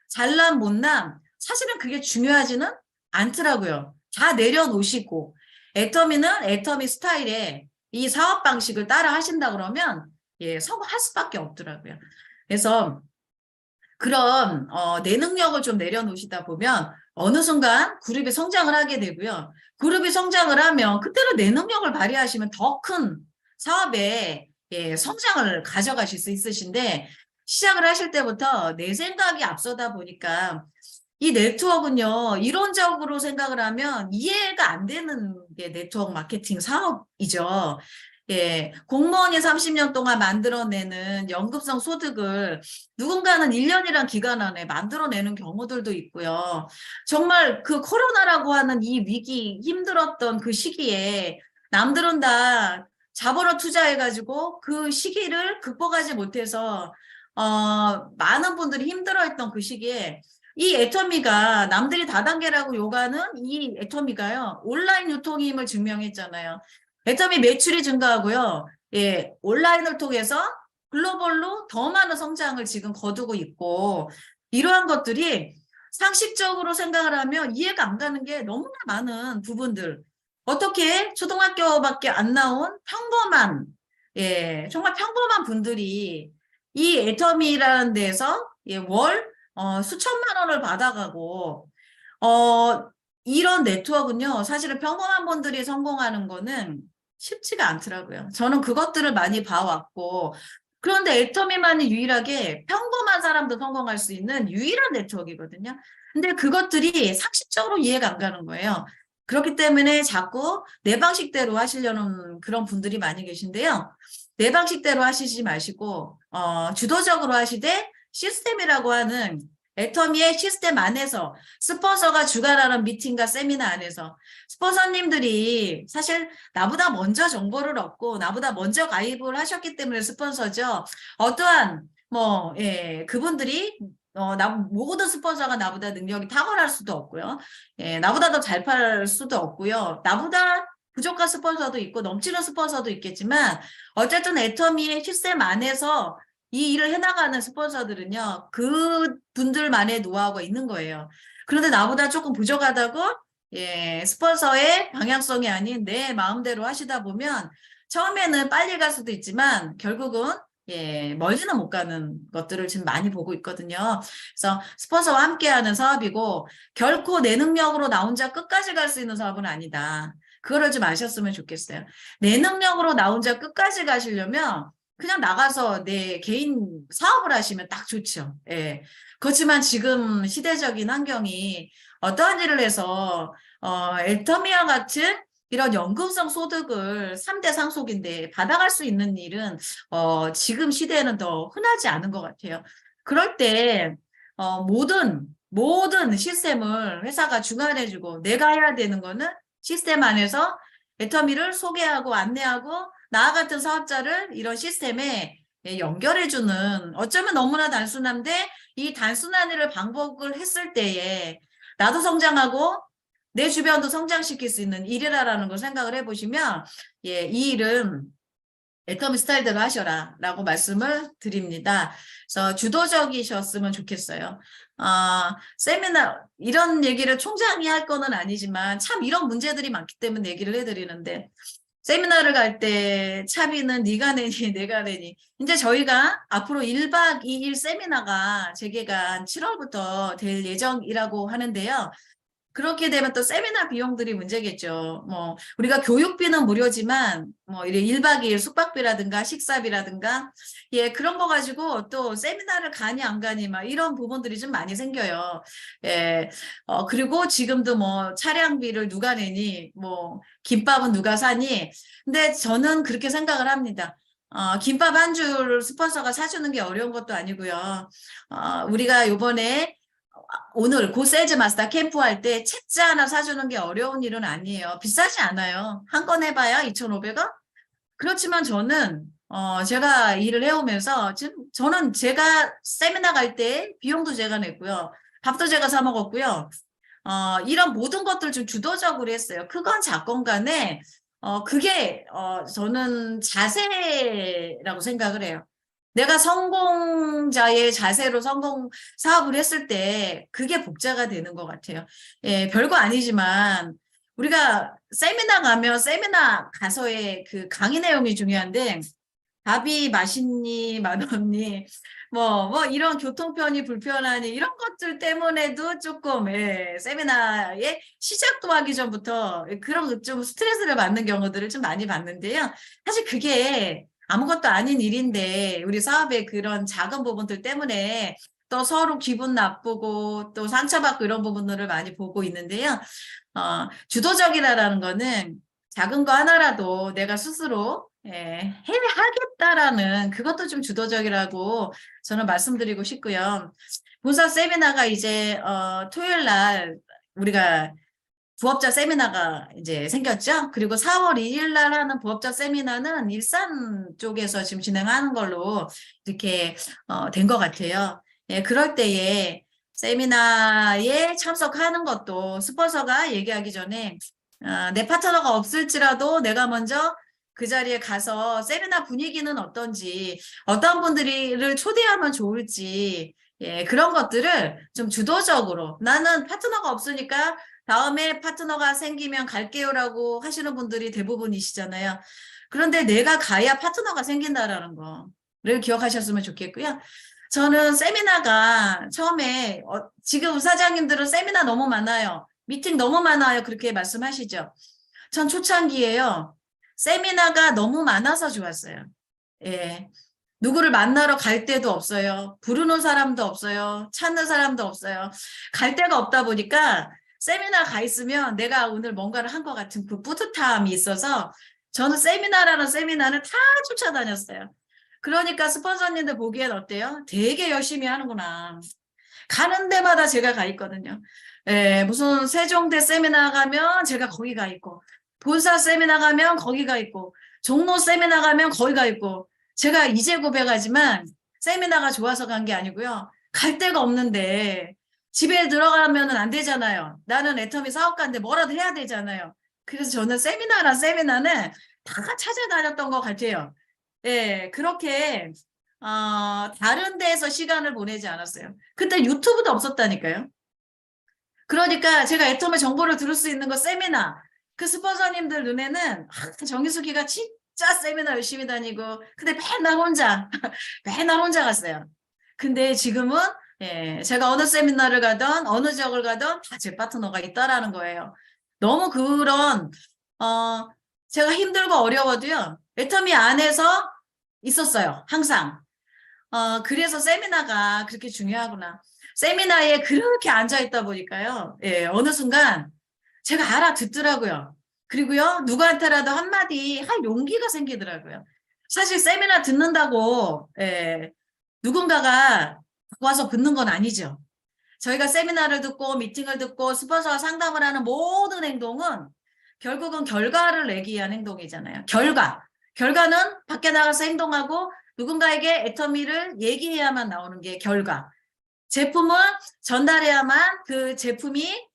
잘남, 못남 사실은 그게 중요하지는 않더라고요. 다 내려놓으시고 애터미는 애터미 스타일의 이 사업 방식을 따라 하신다 그러면 성공할 수밖에 없더라고요. 그래서 그런 내 능력을 좀 내려놓으시다 보면 어느 순간 그룹이 성장을 하게 되고요. 그룹이 성장을 하면 그때로 내 능력을 발휘하시면 더 큰 사업에 성장을 가져가실 수 있으신데 시작을 하실 때부터 내 생각이 앞서다 보니까 이 네트워크는요, 이론적으로 생각을 하면 이해가 안 되는 게 네트워크 마케팅 사업이죠. 공무원이 30년 동안 만들어내는 연금성 소득을 누군가는 1년이란 기간 안에 만들어내는 경우들도 있고요. 정말 그 코로나라고 하는 이 위기 힘들었던 그 시기에 남들은 다 자본을 투자해가지고 그 시기를 극복하지 못해서 많은 분들이 힘들어했던 그 시기에 이 애터미가 남들이 다단계라고 요구하는 이 애터미가요. 온라인 유통임을 증명했잖아요. 애터미 매출이 증가하고요. 온라인을 통해서 글로벌로 더 많은 성장을 지금 거두고 있고 이러한 것들이 상식적으로 생각을 하면 이해가 안 가는 게 너무나 많은 부분들. 어떻게 초등학교밖에 안 나온 평범한 정말 평범한 분들이 이 애터미라는 데서 월 수천만 원을 받아가고 이런 네트워크는요. 사실은 평범한 분들이 성공하는 거는 쉽지가 않더라고요. 저는 그것들을 많이 봐왔고 그런데 애터미만이 유일하게 평범한 사람도 성공할 수 있는 유일한 네트워크이거든요. 근데 그것들이 상식적으로 이해가 안 가는 거예요. 그렇기 때문에 자꾸 내 방식대로 하시려는 그런 분들이 많이 계신데요. 내 방식대로 하시지 마시고 주도적으로 하시되 시스템이라고 하는 애터미의 시스템 안에서 스폰서가 주관하는 미팅과 세미나 안에서 스폰서님들이 사실 나보다 먼저 정보를 얻고 나보다 먼저 가입을 하셨기 때문에 스폰서죠. 어떠한 그분들이 모든 스폰서가 나보다 능력이 탁월할 수도 없고요. 나보다 더 잘 팔 수도 없고요. 나보다 부족한 스폰서도 있고 넘치는 스폰서도 있겠지만 어쨌든 애터미의 시스템 안에서 이 일을 해나가는 스폰서들은요, 그 분들만의 노하우가 있는 거예요. 그런데 나보다 조금 부족하다고, 스폰서의 방향성이 아닌 내 마음대로 하시다 보면 처음에는 빨리 갈 수도 있지만 결국은 예, 멀리는 못 가는 것들을 지금 많이 보고 있거든요. 그래서 스폰서와 함께하는 사업이고 결코 내 능력으로 나 혼자 끝까지 갈 수 있는 사업은 아니다. 그거를 좀 아셨으면 좋겠어요. 내 능력으로 나 혼자 끝까지 가시려면 그냥 나가서 내 개인 사업을 하시면 딱 좋죠. 예. 그렇지만 지금 시대적인 환경이 어떠한 일을 해서 엘터미와 같은 이런 연금성 소득을 3대 상속인데 받아갈 수 있는 일은 지금 시대에는 더 흔하지 않은 것 같아요. 그럴 때 모든 시스템을 회사가 주관해주고 내가 해야 되는 거는 시스템 안에서 애터미를 소개하고 안내하고 나와 같은 사업자를 이런 시스템에 연결해주는 어쩌면 너무나 단순한데 이 단순한 일을 반복을 했을 때에 나도 성장하고 내 주변도 성장시킬 수 있는 일이라는 걸 생각을 해보시면 예, 이 일은 애터미 스타일대로 하셔라 라고 말씀을 드립니다. 그래서 주도적이셨으면 좋겠어요. 세미나 이런 얘기를 총장이 할 거는 아니지만 참 이런 문제들이 많기 때문에 얘기를 해드리는데 세미나를 갈 때 차비는 네가 내니 내가 내니 이제 저희가 앞으로 1박 2일 세미나가 재개가 한 7월부터 될 예정이라고 하는데요. 그렇게 되면 또 세미나 비용들이 문제겠죠. 뭐 우리가 교육비는 무료지만 뭐 이래 1박 2일 숙박비라든가 식사비라든가 예 그런 거 가지고 또 세미나를 가니 안 가니 막 이런 부분들이 좀 많이 생겨요. 예. 그리고 지금도 뭐 차량비를 누가 내니 뭐 김밥은 누가 사니 근데 저는 그렇게 생각을 합니다. 김밥 한 줄 스폰서가 사주는 게 어려운 것도 아니고요. 우리가 요번에 오늘 고 세일즈 마스터 캠프 할 때 책자 하나 사주는 게 어려운 일은 아니에요. 비싸지 않아요. 한 건 해봐야 2,500원? 그렇지만 저는 제가 일을 해오면서 지금 저는 제가 세미나 갈 때 비용도 제가 냈고요. 밥도 제가 사 먹었고요. 이런 모든 것들 좀 주도적으로 했어요. 크건 작건 간에 그게 저는 자세라고 생각을 해요. 내가 성공자의 자세로 성공 사업을 했을 때 그게 복자가 되는 것 같아요. 예, 별거 아니지만 우리가 세미나 가면 세미나 가서의 그 강의 내용이 중요한데 밥이 맛있니 맛없니 뭐 이런 교통편이 불편하니 이런 것들 때문에도 조금 예, 세미나의 시작도 하기 전부터 그런 좀 스트레스를 받는 경우들을 좀 많이 봤는데요. 사실 그게 아무것도 아닌 일인데 우리 사업의 그런 작은 부분들 때문에 또 서로 기분 나쁘고 또 상처받고 이런 부분들을 많이 보고 있는데요. 주도적이라는 거는 작은 거 하나라도 내가 스스로 하겠다라는 그것도 좀 주도적이라고 저는 말씀드리고 싶고요. 본사 세미나가 이제 토요일 날 우리가 부업자 세미나가 이제 생겼죠. 그리고 4월 2일 날 하는 부업자 세미나는 일산 쪽에서 지금 진행하는 걸로 이렇게 된 것 같아요. 예, 그럴 때에 세미나에 참석하는 것도 스폰서가 얘기하기 전에 내 파트너가 없을지라도 내가 먼저 그 자리에 가서 세미나 분위기는 어떤지 어떤 분들을 초대하면 좋을지 예, 그런 것들을 좀 주도적으로 나는 파트너가 없으니까 다음에 파트너가 생기면 갈게요라고 하시는 분들이 대부분이시잖아요. 그런데 내가 가야 파트너가 생긴다라는 거를 기억하셨으면 좋겠고요. 저는 세미나가 처음에 지금 사장님들은 세미나 너무 많아요. 미팅 너무 많아요. 그렇게 말씀하시죠. 전 초창기에요. 세미나가 너무 많아서 좋았어요. 예. 누구를 만나러 갈 데도 없어요. 부르는 사람도 없어요. 찾는 사람도 없어요. 갈 데가 없다 보니까 세미나 가 있으면 내가 오늘 뭔가를 한 것 같은 그 뿌듯함이 있어서 저는 세미나라는 세미나를 다 쫓아다녔어요. 그러니까 스폰서님들 보기엔 어때요? 되게 열심히 하는구나. 가는 데마다 제가 가 있거든요. 예, 무슨 세종대 세미나 가면 제가 거기 가 있고 본사 세미나 가면 거기 가 있고 종로 세미나 가면 거기 가 있고 제가 이제 고백하지만 세미나가 좋아서 간 게 아니고요. 갈 데가 없는데 집에 들어가면 안 되잖아요. 나는 애터미 사업가인데 뭐라도 해야 되잖아요. 그래서 저는 세미나는 다 찾아다녔던 것 같아요. 예, 그렇게 다른 데에서 시간을 보내지 않았어요. 그때 유튜브도 없었다니까요. 그러니까 제가 애터미 정보를 들을 수 있는 거 세미나. 그 스폰서님들 눈에는 정유숙이가 진짜 세미나 열심히 다니고, 근데 맨날 혼자, 맨날 혼자 갔어요. 근데 지금은, 제가 어느 세미나를 가든, 어느 지역을 가든 다 제 파트너가 있다라는 거예요. 너무 그런, 어, 제가 힘들고 어려워도요, 애터미 안에서 있었어요. 항상. 그래서 세미나가 그렇게 중요하구나. 세미나에 그렇게 앉아있다 보니까요, 어느 순간 제가 알아듣더라고요. 그리고요, 누구한테라도 한마디 할 용기가 생기더라고요. 사실 세미나 듣는다고, 누군가가 와서 붙는 건 아니죠. 저희가 세미나를 듣고 미팅을 듣고 스폰서와 상담을 하는 모든 행동은 결국은 결과를 내기 위한 행동이잖아요. 결과는 밖에 나가서 행동하고 누군가에게 애터미를 얘기해야만 나오는 게 결과. 제품은 전달해야만 그 제품이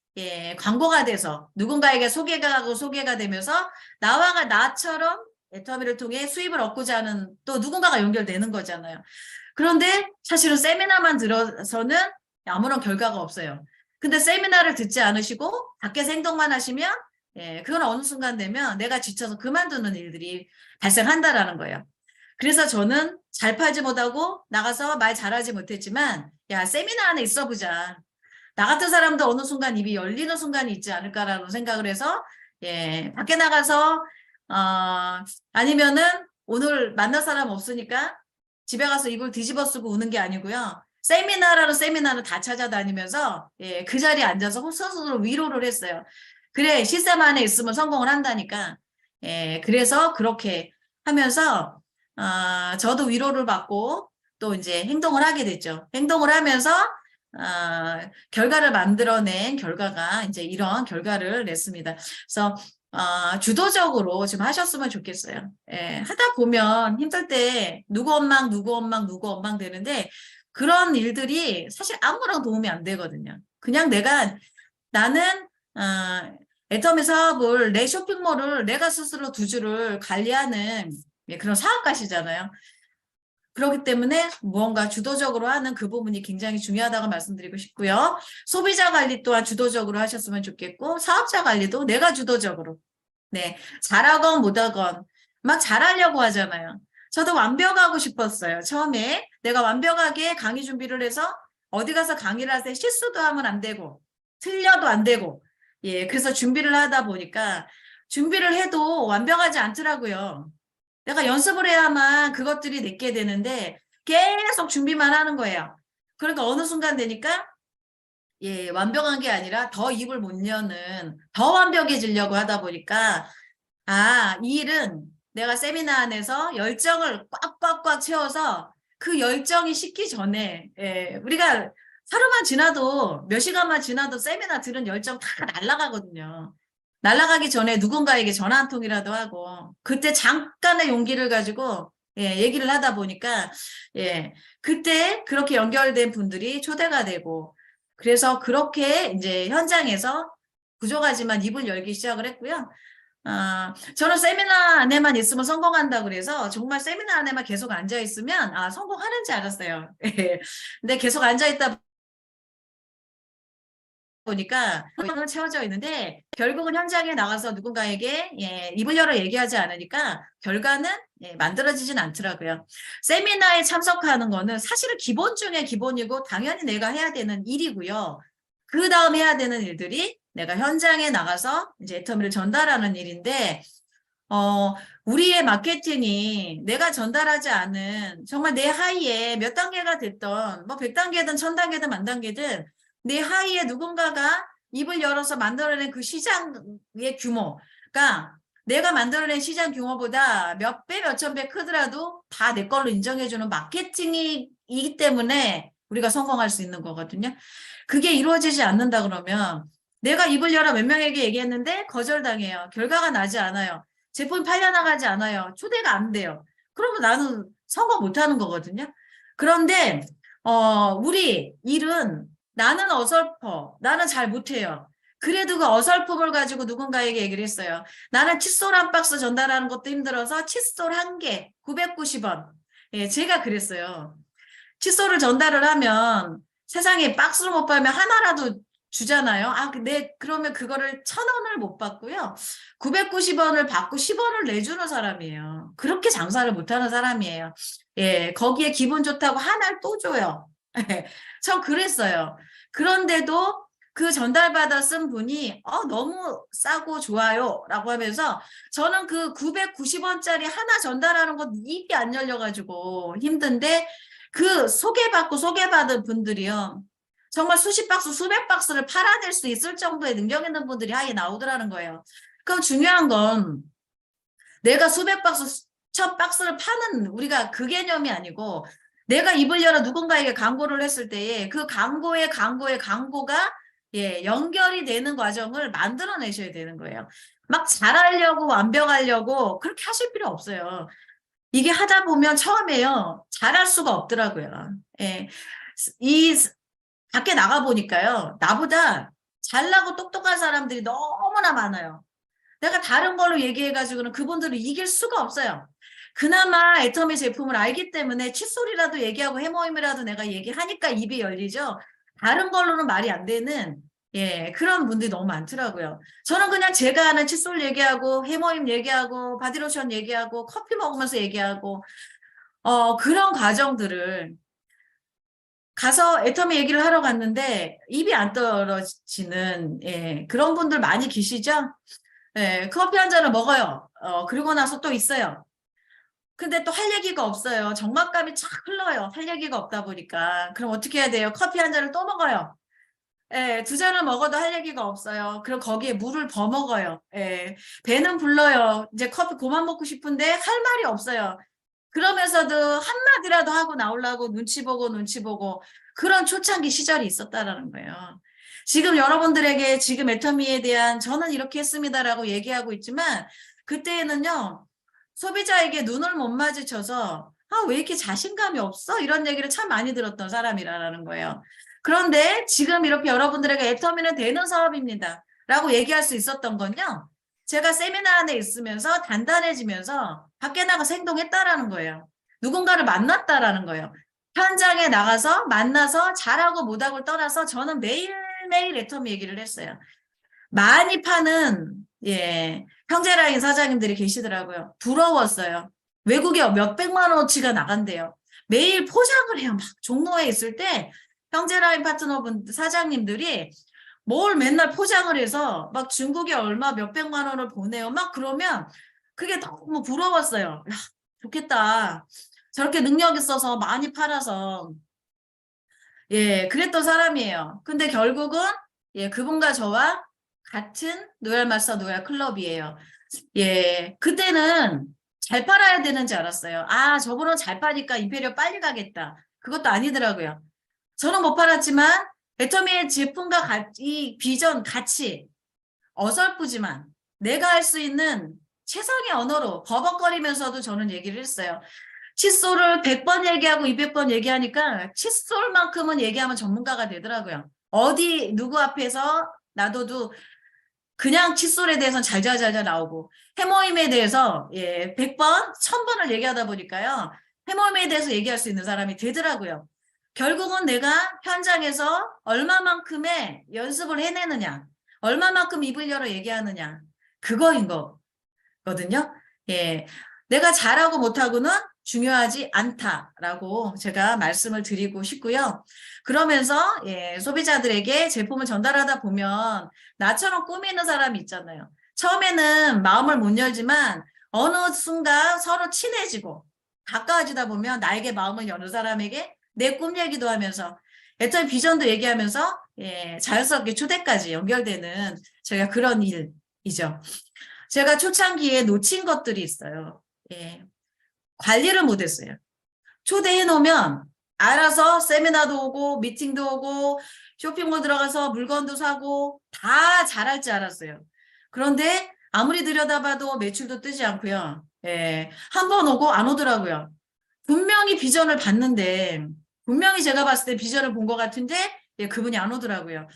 광고가 돼서 누군가에게 소개가 되면서 나처럼 애터미를 통해 수입을 얻고자 하는 또 누군가가 연결되는 거잖아요. 그런데 사실은 세미나만 들어서는 아무런 결과가 없어요. 근데 세미나를 듣지 않으시고 밖에서 행동만 하시면 그건 어느 순간 되면 내가 지쳐서 그만두는 일들이 발생한다라는 거예요. 그래서 저는 잘 팔지 못하고 나가서 말 잘하지 못했지만 야, 세미나 안에 있어보자. 나 같은 사람도 어느 순간 입이 열리는 순간이 있지 않을까라는 생각을 해서 밖에 나가서 아니면은 오늘 만날 사람 없으니까 집에 가서 입을 뒤집어 쓰고 우는 게 아니고요. 세미나라는 세미나를 다 찾아다니면서 그 자리에 앉아서 스스로 위로를 했어요. 그래, 시스템 안에 있으면 성공을 한다니까. 그래서 그렇게 하면서 저도 위로를 받고 또 이제 행동을 하게 됐죠. 행동을 하면서 결과를 만들어낸 결과가 이제 이런 결과를 냈습니다. 그래서 주도적으로 좀 하셨으면 좋겠어요. 하다 보면 힘들 때 누구 원망 되는데 그런 일들이 사실 아무런 도움이 안 되거든요. 그냥 나는 애터미 사업을 내 쇼핑몰을 내가 스스로 두 줄을 관리하는 그런 사업가시잖아요. 그렇기 때문에 무언가 주도적으로 하는 그 부분이 굉장히 중요하다고 말씀드리고 싶고요. 소비자 관리 또한 주도적으로 하셨으면 좋겠고 사업자 관리도 내가 주도적으로 잘하건 못하건 막 잘하려고 하잖아요. 저도 완벽하고 싶었어요. 처음에 내가 완벽하게 강의 준비를 해서 어디 가서 강의를 할 때 실수도 하면 안 되고 틀려도 안 되고 그래서 준비를 하다 보니까 준비를 해도 완벽하지 않더라고요. 내가 연습을 해야만 그것들이 내게 되는데 계속 준비만 하는 거예요. 그러니까 어느 순간 되니까 완벽한 게 아니라 더 입을 못 여는 더 완벽해지려고 하다 보니까 이 일은 내가 세미나 안에서 열정을 꽉꽉꽉 채워서 그 열정이 식기 전에 우리가 하루만 지나도 몇 시간만 지나도 세미나 들은 열정 다 날아가거든요. 날아가기 전에 누군가에게 전화 한 통이라도 하고 그때 잠깐의 용기를 가지고 얘기를 하다 보니까 그때 그렇게 연결된 분들이 초대가 되고 그래서 그렇게 이제 현장에서 부족하지만 입을 열기 시작을 했고요. 저는 세미나 안에만 있으면 성공한다 그래서 정말 세미나 안에만 계속 앉아 있으면 성공하는지 알았어요. 근데 계속 앉아 있다 보니까 을 채워져 있는데 결국은 현장에 나가서 누군가에게 입을 열어 얘기하지 않으니까 결과는 만들어지진 않더라고요. 세미나에 참석하는 거는 사실은 기본 중에 기본이고 당연히 내가 해야 되는 일이고요. 그 다음 해야 되는 일들이 내가 현장에 나가서 이제 애터미를 전달하는 일인데 우리의 마케팅이 내가 전달하지 않은 정말 내 하위에 몇 단계가 됐던 뭐 100단계든 1000단계든 10,000단계든 내 하위에 누군가가 입을 열어서 만들어낸 그 시장의 규모가 내가 만들어낸 시장 규모보다 몇 배, 몇천 배 크더라도 다 내 걸로 인정해주는 마케팅이기 때문에 우리가 성공할 수 있는 거거든요. 그게 이루어지지 않는다 그러면 내가 입을 열어 몇 명에게 얘기했는데 거절당해요. 결과가 나지 않아요. 제품이 팔려나가지 않아요. 초대가 안 돼요. 그러면 나는 성공 못하는 거거든요. 그런데 우리 일은 나는 어설퍼. 나는 잘 못해요. 그래도 그 어설픔을 가지고 누군가에게 얘기를 했어요. 나는 칫솔 한 박스 전달하는 것도 힘들어서 칫솔 한 개, 990원. 제가 그랬어요. 칫솔을 전달을 하면 세상에 박스를 못 팔면 하나라도 주잖아요. 아, 그러면 그거를 1,000원을 못 받고요. 990원을 받고 10원을 내주는 사람이에요. 그렇게 장사를 못하는 사람이에요. 예, 거기에 기분 좋다고 하나를 또 줘요. 전 그랬어요. 그런데도 그 전달받아 쓴 분이 너무 싸고 좋아요 라고 하면서 저는 그 990원짜리 하나 전달하는 건 입이 안 열려가지고 힘든데 그 소개받은 분들이요. 정말 수십 박스, 수백 박스를 팔아낼 수 있을 정도의 능력 있는 분들이 아예 나오더라는 거예요. 그럼 중요한 건 내가 수백 박스, 1,000박스를 파는 우리가 그 개념이 아니고 내가 입을 열어 누군가에게 광고를 했을 때에 그 광고가 연결이 되는 과정을 만들어내셔야 되는 거예요. 막 잘하려고 완벽하려고 그렇게 하실 필요 없어요. 이게 하다 보면 처음에요. 잘할 수가 없더라고요. 예. 이 밖에 나가 보니까요. 나보다 잘나고 똑똑한 사람들이 너무나 많아요. 내가 다른 걸로 얘기해가지고는 그분들을 이길 수가 없어요. 그나마 애터미 제품을 알기 때문에 칫솔이라도 얘기하고 해모임이라도 내가 얘기하니까 입이 열리죠. 다른 걸로는 말이 안 되는 그런 분들이 너무 많더라고요. 저는 그냥 제가 아는 칫솔 얘기하고 해모임 얘기하고 바디로션 얘기하고 커피 먹으면서 얘기하고 그런 과정들을 가서 애터미 얘기를 하러 갔는데 입이 안 떨어지는 그런 분들 많이 계시죠? 커피 한 잔을 먹어요. 그리고 나서 또 있어요. 근데 또 할 얘기가 없어요. 적막감이 착 흘러요. 할 얘기가 없다 보니까. 그럼 어떻게 해야 돼요? 커피 한 잔을 또 먹어요. 2잔을 먹어도 할 얘기가 없어요. 그럼 거기에 물을 더 먹어요. 배는 불러요. 이제 커피 그만 먹고 싶은데 할 말이 없어요. 그러면서도 한마디라도 하고 나오려고 눈치 보고 그런 초창기 시절이 있었다라는 거예요. 지금 여러분들에게 지금 애터미에 대한 저는 이렇게 했습니다라고 얘기하고 있지만 그때에는요. 소비자에게 눈을 못 마주쳐서 왜 이렇게 자신감이 없어? 이런 얘기를 참 많이 들었던 사람이라는 거예요. 그런데 지금 이렇게 여러분들에게 애터미는 되는 사업입니다. 라고 얘기할 수 있었던 건요. 제가 세미나 안에 있으면서 단단해지면서 밖에 나가서 행동했다라는 거예요. 누군가를 만났다라는 거예요. 현장에 나가서 만나서 잘하고 못하고를 떠나서 저는 매일매일 애터미 얘기를 했어요. 많이 파는 형제라인 사장님들이 계시더라고요. 부러웠어요. 외국에 몇백만 원어치가 나간대요. 매일 포장을 해요. 막 종로에 있을 때 형제라인 파트너분 사장님들이 뭘 맨날 포장을 해서 막 중국에 얼마 몇백만 원을 보내요. 막 그러면 그게 너무 부러웠어요. 야, 좋겠다. 저렇게 능력 있어서 많이 팔아서 그랬던 사람이에요. 근데 결국은 그분과 저와 같은 노얄마사 노얄 클럽이에요. 그때는 잘 팔아야 되는지 알았어요. 아, 저분은 잘 파니까 임페리얼 빨리 가겠다. 그것도 아니더라고요. 저는 못 팔았지만 애터미의 제품과 이 비전, 가치 어설프지만 내가 할 수 있는 최상의 언어로 버벅거리면서도 저는 얘기를 했어요. 칫솔을 100번 얘기하고 200번 얘기하니까 칫솔만큼은 얘기하면 전문가가 되더라고요. 어디 누구 앞에서 놔둬도 그냥 칫솔에 대해서는 잘잘잘잘 나오고 해모임에 대해서 100번, 1000번을 얘기하다 보니까요. 해모임에 대해서 얘기할 수 있는 사람이 되더라고요. 결국은 내가 현장에서 얼마만큼의 연습을 해내느냐, 얼마만큼 입을 열어 얘기하느냐, 그거인 거거든요. 내가 잘하고 못하고는 중요하지 않다라고 제가 말씀을 드리고 싶고요. 그러면서 소비자들에게 제품을 전달하다 보면 나처럼 꾸미는 사람이 있잖아요. 처음에는 마음을 못 열지만 어느 순간 서로 친해지고 가까워지다 보면 나에게 마음을 여는 사람에게 내 꿈 얘기도 하면서 애터미 비전도 얘기하면서 자연스럽게 초대까지 연결되는 저희가 그런 일이죠. 제가 초창기에 놓친 것들이 있어요. 관리를 못했어요. 초대해 놓으면 알아서 세미나도 오고 미팅도 오고 쇼핑몰 들어가서 물건도 사고 다 잘할 줄 알았어요. 그런데 아무리 들여다봐도 매출도 뜨지 않고요. 한 번 오고 안 오더라고요. 분명히 비전을 봤는데 분명히 제가 봤을 때 비전을 본 것 같은데 그분이 안 오더라고요.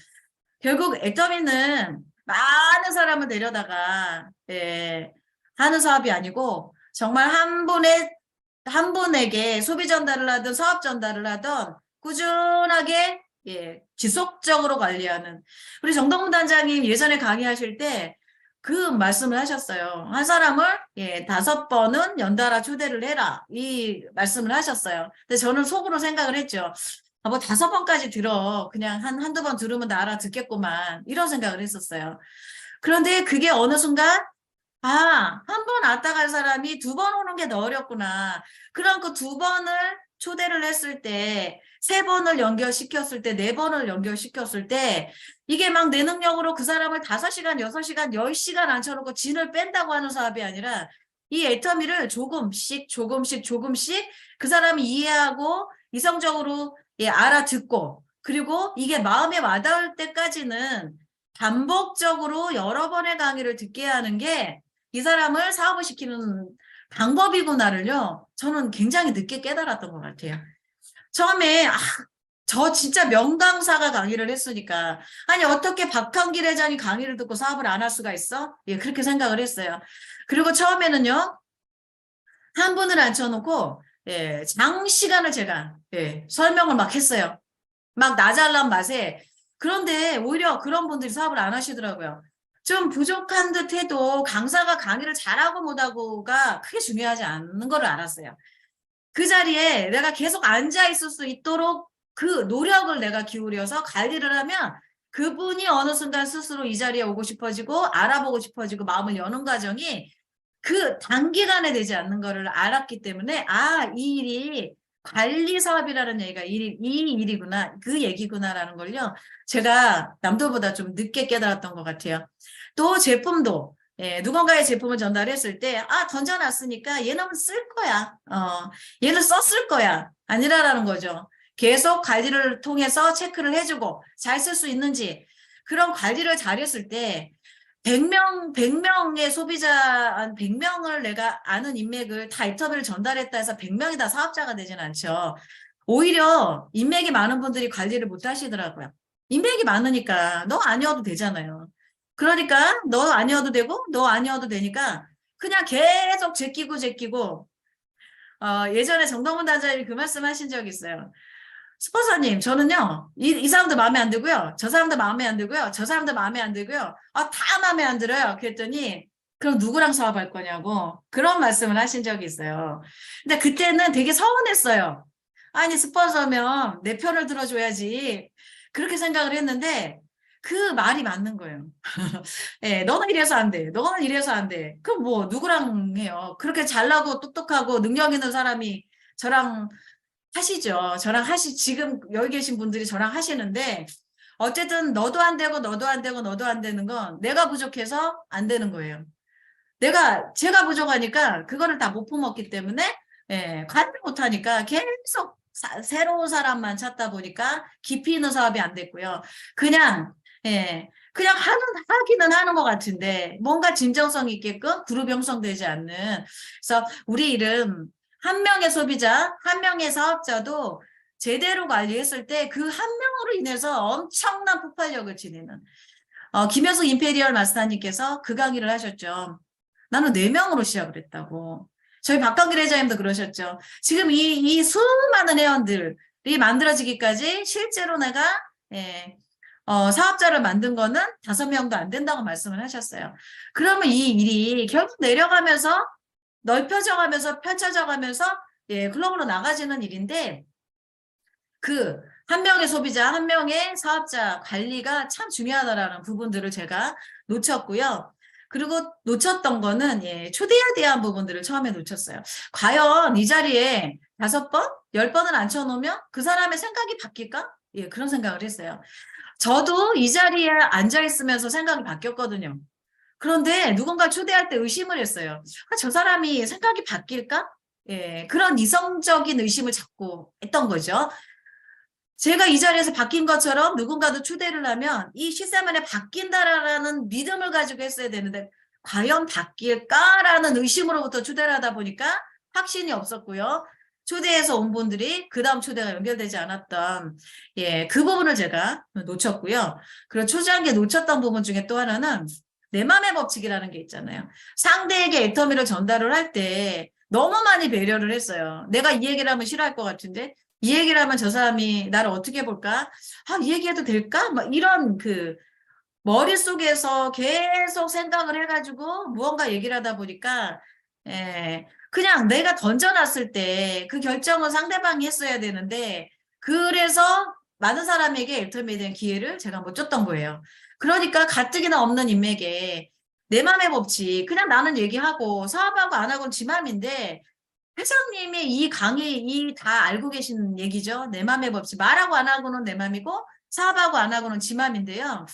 결국 애터미는 많은 사람을 데려다가 하는 사업이 아니고 정말 한 분에게 소비 전달을 하든 사업 전달을 하든 꾸준하게 예, 지속적으로 관리하는. 우리 정동훈 단장님 예전에 강의하실 때 그 말씀을 하셨어요. 한 사람을 예, 5번은 연달아 초대를 해라. 이 말씀을 하셨어요. 근데 저는 속으로 생각을 했죠. 아, 뭐 5번까지 들어. 그냥 한두 번 들으면 나 알아듣겠구만. 이런 생각을 했었어요. 그런데 그게 어느 순간 아, 한 번 왔다 갈 사람이 2번 오는 게 더 어렵구나. 그럼 그 2번을 초대를 했을 때, 3번을 연결시켰을 때, 4번을 연결시켰을 때, 이게 막 내 능력으로 그 사람을 5시간, 6시간, 10시간 앉혀놓고 진을 뺀다고 하는 사업이 아니라, 이 애터미를 조금씩, 조금씩, 조금씩 그 사람이 이해하고, 이성적으로 예, 알아듣고, 그리고 이게 마음에 와닿을 때까지는 반복적으로 여러 번의 강의를 듣게 하는 게 이 사람을 사업을 시키는 방법이구나를요, 저는 굉장히 늦게 깨달았던 것 같아요. 처음에, 저 진짜 명강사가 강의를 했으니까, 아니, 어떻게 박한길 회장이 강의를 듣고 사업을 안 할 수가 있어? 예, 그렇게 생각을 했어요. 그리고 처음에는요, 한 분을 앉혀놓고, 예, 장시간을 제가, 예, 설명을 막 했어요. 막 나잘난 맛에. 그런데 오히려 그런 분들이 사업을 안 하시더라고요. 좀 부족한 듯 해도 강사가 강의를 잘하고 못하고가 크게 중요하지 않는 걸 알았어요. 그 자리에 내가 계속 앉아 있을 수 있도록 그 노력을 내가 기울여서 관리를 하면 그분이 어느 순간 스스로 이 자리에 오고 싶어지고 알아보고 싶어지고 마음을 여는 과정이 그 단기간에 되지 않는 거를 알았기 때문에 이 일이 관리 사업이라는 얘기가 이 일이구나, 그 얘기구나라는 걸요, 제가 남들보다 좀 늦게 깨달았던 것 같아요. 또 제품도, 예, 누군가의 제품을 전달했을 때, 던져놨으니까 얘는 쓸 거야. 얘는 썼을 거야. 아니라라는 거죠. 계속 관리를 통해서 체크를 해주고 잘 쓸 수 있는지, 그런 관리를 잘했을 때, 100명의 소비자, 100명을 내가 아는 인맥을 다 인터뷰를 전달했다 해서 100명이 다 사업자가 되진 않죠. 오히려 인맥이 많은 분들이 관리를 못 하시더라고요. 인맥이 많으니까 너 아니어도 되잖아요. 그러니까 너 아니어도 되고 너 아니어도 되니까 그냥 계속 제끼고 예전에 정동훈 단장님이 그 말씀 하신 적이 있어요. 스폰서님, 저는요, 이 사람도 마음에 안 들고요. 저 사람도 마음에 안 들고요. 저 사람도 마음에 안 들고요. 다 마음에 안 들어요. 그랬더니, 그럼 누구랑 사업할 거냐고 그런 말씀을 하신 적이 있어요. 근데 그때는 되게 서운했어요. 아니, 스폰서면 내 편을 들어줘야지. 그렇게 생각을 했는데, 그 말이 맞는 거예요. 예, 너는 이래서 안 돼. 너는 이래서 안 돼. 그럼 뭐, 누구랑 해요? 그렇게 잘나고 똑똑하고 능력 있는 사람이 저랑 하시죠. 지금 여기 계신 분들이 저랑 하시는데, 어쨌든 너도 안 되고, 너도 안 되고, 너도 안 되는 건 내가 부족해서 안 되는 거예요. 제가 부족하니까 그거를 다 못 품었기 때문에, 예, 관리 못하니까 계속 새로운 사람만 찾다 보니까 깊이 있는 사업이 안 됐고요. 그냥, 예, 그냥 하기는 하는 것 같은데, 뭔가 진정성 있게끔 그룹 형성되지 않는. 그래서 우리 일은 한 명의 소비자, 한 명의 사업자도 제대로 관리했을 때 그 한 명으로 인해서 엄청난 폭발력을 지니는, 김현숙 임페리얼 마스터님께서 그 강의를 하셨죠. 나는 4명으로 시작을 했다고. 저희 박광길 회장님도 그러셨죠. 지금 이 수많은 회원들이 만들어지기까지 실제로 내가, 예, 사업자를 만든 거는 5명도 안 된다고 말씀을 하셨어요. 그러면 이 일이 결국 내려가면서 넓혀져 가면서 펼쳐져 가면서, 예, 글로벌로 나가지는 일인데, 그 한 명의 소비자, 한 명의 사업자 관리가 참 중요하다라는 부분들을 제가 놓쳤고요. 그리고 놓쳤던 거는, 예, 초대에 대한 부분들을 처음에 놓쳤어요. 과연 이 자리에 5번, 10번을 앉혀놓으면 그 사람의 생각이 바뀔까? 예, 그런 생각을 했어요. 저도 이 자리에 앉아있으면서 생각이 바뀌었거든요. 그런데 누군가 초대할 때 의심을 했어요. 저 사람이 생각이 바뀔까? 예, 그런 이성적인 의심을 자꾸 했던 거죠. 제가 이 자리에서 바뀐 것처럼 누군가도 초대를 하면 이 시사만에 바뀐다라는 믿음을 가지고 했어야 되는데, 과연 바뀔까라는 의심으로부터 초대를 하다 보니까 확신이 없었고요. 초대해서 온 분들이 그 다음 초대가 연결되지 않았던, 예, 그 부분을 제가 놓쳤고요. 그리고 초장기에 놓쳤던 부분 중에 또 하나는 내 맘의 법칙이라는 게 있잖아요. 상대에게 애터미를 전달을 할 때 너무 많이 배려를 했어요. 내가 이 얘기를 하면 싫어할 것 같은데 이 얘기를 하면 저 사람이 나를 어떻게 볼까? 아, 이 얘기해도 될까? 막 이런 그 머릿속에서 계속 생각을 해가지고 무언가 얘기를 하다 보니까, 그냥 내가 던져놨을 때 그 결정은 상대방이 했어야 되는데, 그래서 많은 사람에게 애터미에 대한 기회를 제가 못 줬던 거예요. 그러니까 가뜩이나 없는 인맥에 내 맘의 법칙, 그냥 나는 얘기하고 사업하고 안 하고는 지 맘인데, 회장님이 이 강의, 이 다 알고 계신 얘기죠. 내 맘의 법칙. 말하고 안 하고는 내 맘이고, 사업하고 안 하고는 지 맘인데요.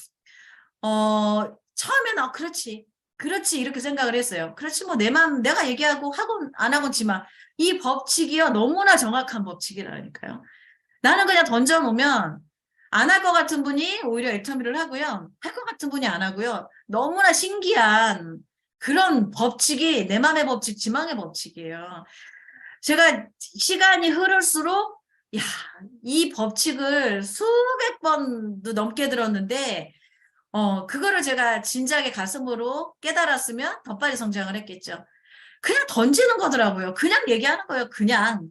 처음에는, 그렇지. 그렇지. 이렇게 생각을 했어요. 그렇지. 뭐, 내 맘, 내가 얘기하고, 하고, 안 하고, 지만, 이 법칙이요. 너무나 정확한 법칙이라니까요. 나는 그냥 던져놓으면, 안 할 것 같은 분이 오히려 애터미를 하고요. 할 것 같은 분이 안 하고요. 너무나 신기한 그런 법칙이 내 맘의 법칙, 지망의 법칙이에요. 제가 시간이 흐를수록, 야, 이 법칙을 수백 번도 넘게 들었는데, 그거를 제가 진작에 가슴으로 깨달았으면 더 빨리 성장을 했겠죠. 그냥 던지는 거더라고요. 그냥 얘기하는 거예요. 그냥.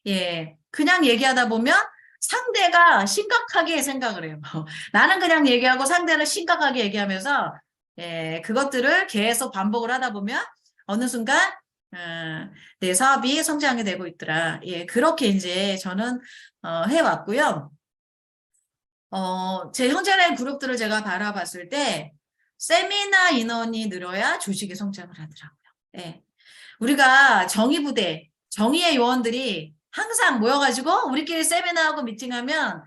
예. 그냥 얘기하다 보면 상대가 심각하게 생각을 해요. 나는 그냥 얘기하고 상대는 심각하게 얘기하면서, 그것들을 계속 반복을 하다 보면 어느 순간, 내 사업이 성장이 되고 있더라. 예. 그렇게 이제 저는, 해왔고요. 제 형제라인 그룹들을 제가 바라봤을 때 세미나 인원이 늘어야 조직이 성장을 하더라고요. 예. 우리가 정의부대, 정의의 요원들이 항상 모여가지고 우리끼리 세미나하고 미팅하면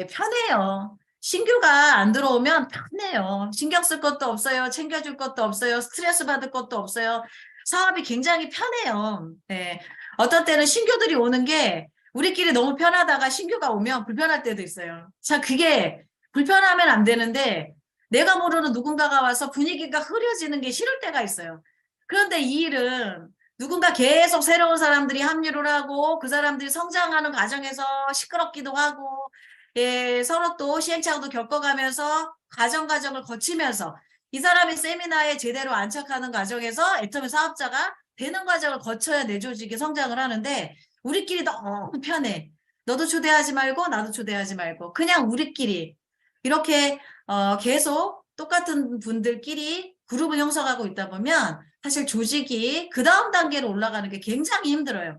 편해요. 신규가 안 들어오면 편해요. 신경 쓸 것도 없어요. 챙겨줄 것도 없어요. 스트레스 받을 것도 없어요. 사업이 굉장히 편해요. 예. 어떤 때는 신규들이 오는 게 우리끼리 너무 편하다가 신규가 오면 불편할 때도 있어요. 자, 그게 불편하면 안 되는데 내가 모르는 누군가가 와서 분위기가 흐려지는 게 싫을 때가 있어요. 그런데 이 일은 누군가 계속 새로운 사람들이 합류를 하고 그 사람들이 성장하는 과정에서 시끄럽기도 하고 서로 또 시행착오도 겪어가면서 과정을 거치면서 이 사람이 세미나에 제대로 안착하는 과정에서 애터미 사업자가 되는 과정을 거쳐야 내 조직이 성장을 하는데 우리끼리 너무 편해. 너도 초대하지 말고 나도 초대하지 말고 그냥 우리끼리 이렇게 계속 똑같은 분들끼리 그룹을 형성하고 있다 보면 사실 조직이 그 다음 단계로 올라가는 게 굉장히 힘들어요.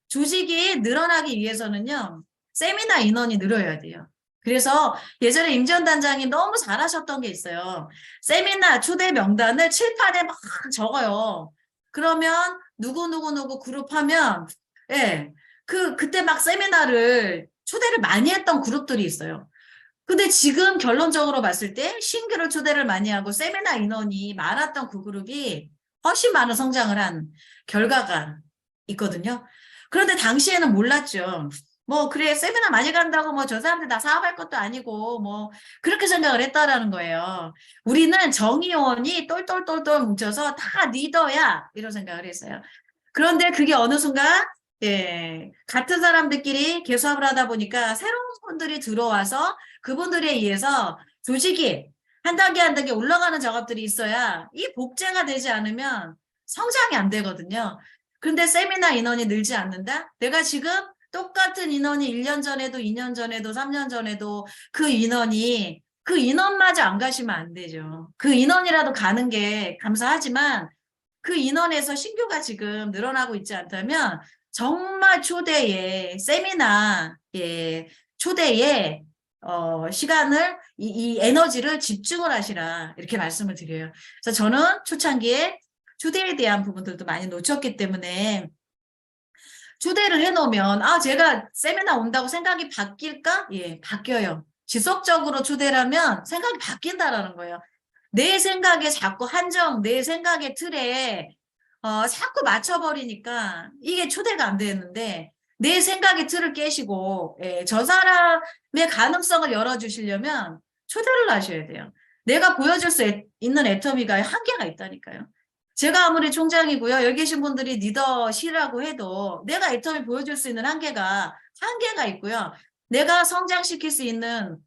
조직이 늘어나기 위해서는요. 세미나 인원이 늘어야 돼요. 그래서 예전에 임지원 단장이 너무 잘하셨던 게 있어요. 세미나 초대 명단을 칠판에 막 적어요. 그러면 누구 그룹 하면 그때 막 세미나를 초대를 많이 했던 그룹들이 있어요. 근데 지금 결론적으로 봤을 때 신규를 초대를 많이 하고 세미나 인원이 많았던 그 그룹이 훨씬 많은 성장을 한 결과가 있거든요. 그런데 당시에는 몰랐죠. 뭐 그래 세미나 많이 간다고 뭐 저 사람들 다 사업할 것도 아니고 뭐 그렇게 생각을 했다라는 거예요. 우리는 정의원이 똘똘똘똘 뭉쳐서 다 리더야 이런 생각을 했어요. 그런데 그게 어느 순간 같은 사람들끼리 개수합을 하다 보니까 새로운 분들이 들어와서 그분들에 의해서 조직이 한 단계 한 단계 올라가는 작업들이 있어야 이 복제가 되지 않으면 성장이 안 되거든요. 근데 세미나 인원이 늘지 않는다? 내가 지금 똑같은 인원이 1년 전에도 2년 전에도 3년 전에도 그 인원마저 안 가시면 안 되죠. 그 인원이라도 가는 게 감사하지만 그 인원에서 신규가 지금 늘어나고 있지 않다면 정말 초대에 세미나 초대에 시간을 이 에너지를 집중을 하시라 이렇게 말씀을 드려요. 그래서 저는 초창기에 초대에 대한 부분들도 많이 놓쳤기 때문에 초대를 해놓으면 제가 세미나 온다고 생각이 바뀔까? 예, 바뀌어요. 지속적으로 초대라면 생각이 바뀐다라는 거예요. 내 생각에 자꾸 내 생각의 틀에 자꾸 맞춰버리니까 이게 초대가 안 되는데 내 생각의 틀을 깨시고 저 사람의 가능성을 열어주시려면 초대를 하셔야 돼요. 내가 보여줄 수 있는 애터미가 한계가 있다니까요. 제가 아무리 총장이고요. 여기 계신 분들이 리더시라고 해도 내가 애터미 보여줄 수 있는 한계가 있고요. 내가 성장시킬 수 있는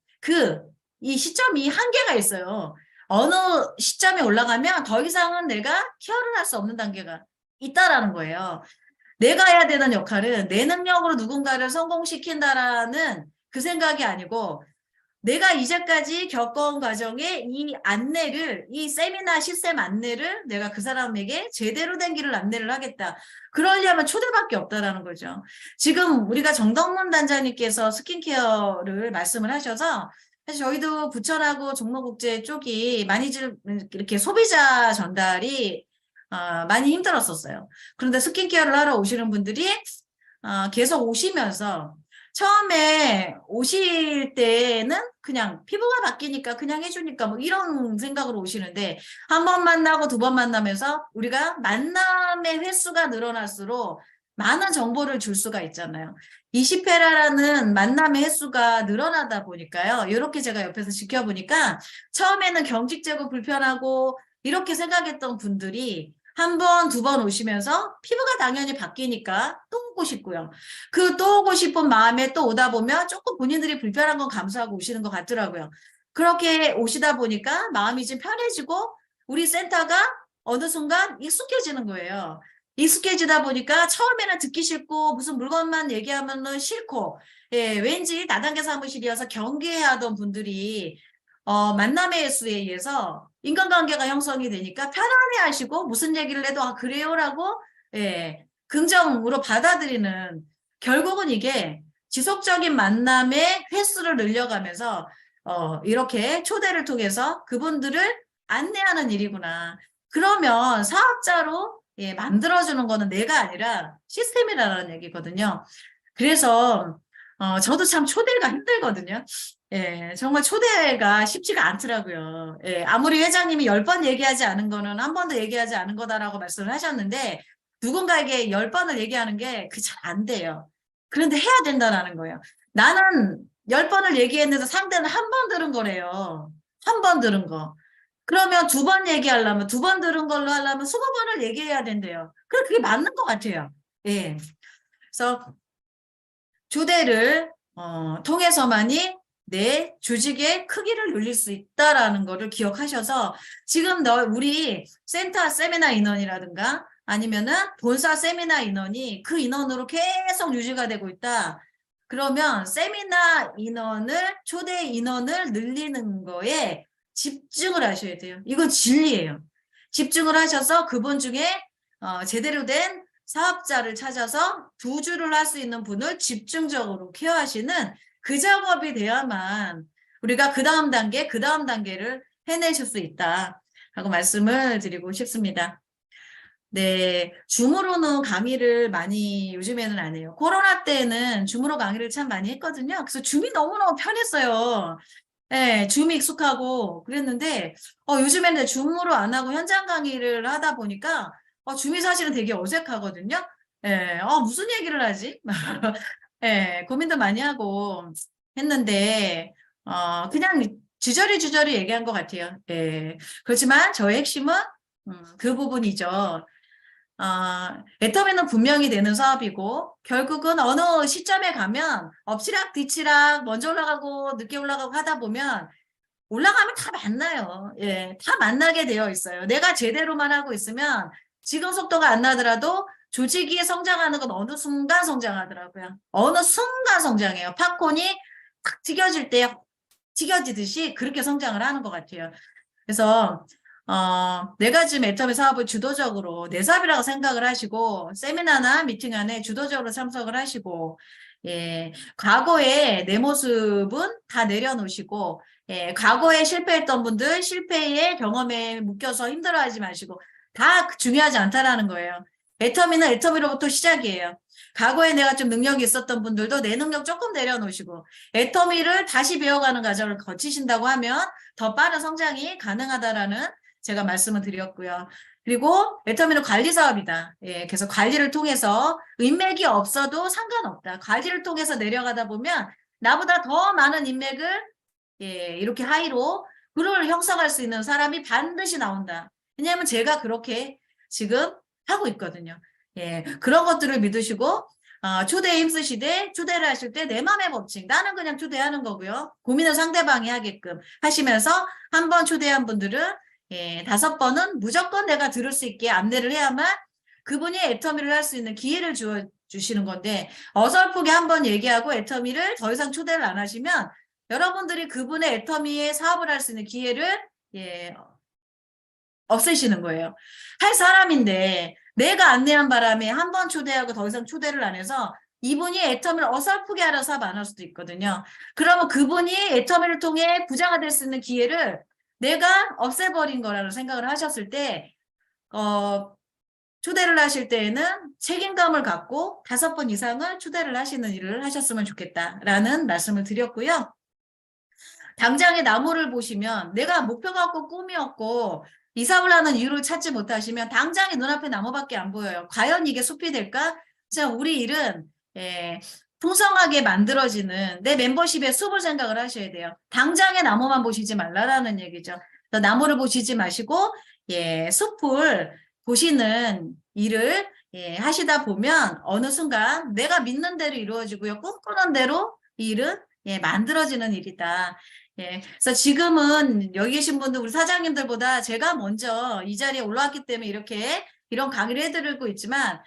이 시점이 한계가 있어요. 어느 시점에 올라가면 더 이상은 내가 케어를 할 수 없는 단계가 있다라는 거예요. 내가 해야 되는 역할은 내 능력으로 누군가를 성공시킨다라는 그 생각이 아니고 내가 이제까지 겪어온 과정에 이 안내를, 이 세미나 시스템 안내를 내가 그 사람에게 제대로 된 길을 안내를 하겠다. 그러려면 초대밖에 없다라는 거죠. 지금 우리가 정덕문 단장님께서 스킨케어를 말씀을 하셔서 사실 저희도 부천하고 종로국제 쪽이 많이 이렇게 소비자 전달이 많이 힘들었었어요. 그런데 스킨케어를 하러 오시는 분들이 계속 오시면서 처음에 오실 때는 그냥 피부가 바뀌니까 그냥 해주니까 뭐 이런 생각으로 오시는데 한 번 만나고 두 번 만나면서 우리가 만남의 횟수가 늘어날수록 많은 정보를 줄 수가 있잖아요. 20회라는 만남의 횟수가 늘어나다 보니까요. 이렇게 제가 옆에서 지켜보니까 처음에는 경직되고 불편하고 이렇게 생각했던 분들이 한 번, 두 번 오시면서 피부가 당연히 바뀌니까 또 오고 싶고요. 그 또 오고 싶은 마음에 또 오다 보면 조금 본인들이 불편한 건 감수하고 오시는 것 같더라고요. 그렇게 오시다 보니까 마음이 좀 편해지고 우리 센터가 어느 순간 익숙해지는 거예요. 익숙해지다 보니까 처음에는 듣기 싫고 무슨 물건만 얘기하면은 싫고 예, 왠지 다단계 사무실이어서 경계해야 하던 분들이 만남의 수에 의해서 인간관계가 형성이 되니까 편안해 하시고 무슨 얘기를 해도 그래요라고 예, 긍정으로 받아들이는 결국은 이게 지속적인 만남의 횟수를 늘려가면서 이렇게 초대를 통해서 그분들을 안내하는 일이구나. 그러면 사업자로 예, 만들어주는 거는 내가 아니라 시스템이라는 얘기거든요. 그래서 저도 참 초대가 힘들거든요. 예, 정말 초대가 쉽지가 않더라고요. 예, 아무리 회장님이 10번 얘기하지 않은 거는 한 번도 얘기하지 않은 거다라고 말씀을 하셨는데 누군가에게 10번을 얘기하는 게 그 잘 안 돼요. 그런데 해야 된다는 거예요. 나는 10번을 얘기했는데 상대는 한 번 들은 거래요. 한 번 들은 거. 그러면 두 번 얘기하려면 두 번 들은 걸로 하려면 20번을 얘기해야 된대요. 그게 맞는 것 같아요. 예. 그래서 조대를 통해서만이 내 조직의 크기를 늘릴 수 있다라는 거를 기억하셔서 지금 우리 센터 세미나 인원이라든가 아니면은 본사 세미나 인원이 그 인원으로 계속 유지가 되고 있다. 그러면 세미나 인원을 초대 인원을 늘리는 거에 집중을 하셔야 돼요. 이건 진리예요. 집중을 하셔서 그분 중에 제대로 된 사업자를 찾아서 두 주를 할 수 있는 분을 집중적으로 케어하시는 그 작업이 돼야만 우리가 그 다음 단계를 해내실 수 있다 하고 말씀을 드리고 싶습니다. 네, 줌으로는 강의를 많이 요즘에는 안 해요. 코로나 때는 줌으로 강의를 참 많이 했거든요. 그래서 줌이 너무너무 편했어요. 네, 줌이 익숙하고 그랬는데 요즘에는 줌으로 안 하고 현장 강의를 하다 보니까 줌이 사실은 되게 어색하거든요. 예, 무슨 얘기를 하지? 예, 고민도 많이 하고 했는데 그냥 주저리 얘기한 것 같아요. 예, 그렇지만 저의 핵심은 그 부분이죠. 애터미는 분명히 되는 사업이고 결국은 어느 시점에 가면 엎치락 뒤치락 먼저 올라가고 늦게 올라가고 하다 보면 올라가면 다 만나요. 예, 다 만나게 되어 있어요. 내가 제대로만 하고 있으면 지금 속도가 안 나더라도 조직이 성장하는 건 어느 순간 성장하더라고요. 어느 순간 성장해요. 팝콘이 탁 튀겨질 때 튀겨지듯이 그렇게 성장을 하는 것 같아요. 그래서 내가 지금 애터미 사업을 주도적으로 내 사업이라고 생각을 하시고 세미나나 미팅 안에 주도적으로 참석을 하시고 예, 과거에 내 모습은 다 내려놓으시고 예, 과거에 실패했던 분들 실패의 경험에 묶여서 힘들어하지 마시고 다 중요하지 않다라는 거예요. 애터미는 애터미로부터 시작이에요. 과거에 내가 좀 능력이 있었던 분들도 내 능력 조금 내려놓으시고 애터미를 다시 배워가는 과정을 거치신다고 하면 더 빠른 성장이 가능하다라는 제가 말씀을 드렸고요. 그리고 애터미는 관리 사업이다. 예, 그래서 관리를 통해서 인맥이 없어도 상관없다. 관리를 통해서 내려가다 보면 나보다 더 많은 인맥을 예, 이렇게 하이로 그를 형성할 수 있는 사람이 반드시 나온다. 왜냐하면 제가 그렇게 지금 하고 있거든요. 예, 그런 것들을 믿으시고 초대에 힘쓰시되 초대를 하실 때 내 맘의 법칙 나는 그냥 초대하는 거고요. 고민을 상대방이 하게끔 하시면서 한 번 초대한 분들은 예, 5번은 무조건 내가 들을 수 있게 안내를 해야만 그분이 애터미를 할 수 있는 기회를 주시는 건데 어설프게 한번 얘기하고 애터미를 더 이상 초대를 안 하시면 여러분들이 그분의 애터미에 사업을 할 수 있는 기회를 없애시는 거예요. 할 사람인데 내가 안내한 바람에 한 번 초대하고 더 이상 초대를 안 해서 이분이 애터미를 어설프게 하려 사업 안 할 수도 있거든요. 그러면 그분이 애터미를 통해 부자가 될 수 있는 기회를 내가 없애버린 거라고 생각을 하셨을 때 초대를 하실 때에는 책임감을 갖고 5번 이상을 초대를 하시는 일을 하셨으면 좋겠다라는 말씀을 드렸고요. 당장의 나무를 보시면 내가 목표가 없고 꿈이 없고 이사를 하는 이유를 찾지 못하시면 당장의 눈앞에 나무밖에 안 보여요. 과연 이게 숲이 될까? 자, 우리 일은 풍성하게 만들어지는 내 멤버십의 숲을 생각을 하셔야 돼요. 당장의 나무만 보시지 말라라는 얘기죠. 나무를 보시지 마시고 숲을 보시는 일을 하시다 보면 어느 순간 내가 믿는 대로 이루어지고요. 꿈꾸는 대로 이 일은 만들어지는 일이다. 그래서 지금은 여기 계신 분들 우리 사장님들보다 제가 먼저 이 자리에 올라왔기 때문에 이런 강의를 해드리고 있지만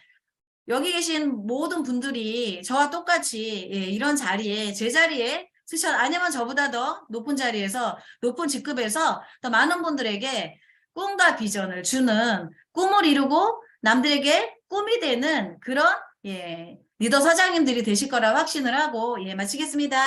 여기 계신 모든 분들이 저와 똑같이 이런 자리에 제 자리에 아니면 저보다 더 높은 자리에서 높은 직급에서 더 많은 분들에게 꿈과 비전을 주는 꿈을 이루고 남들에게 꿈이 되는 그런 리더 사장님들이 되실 거라 확신을 하고 마치겠습니다.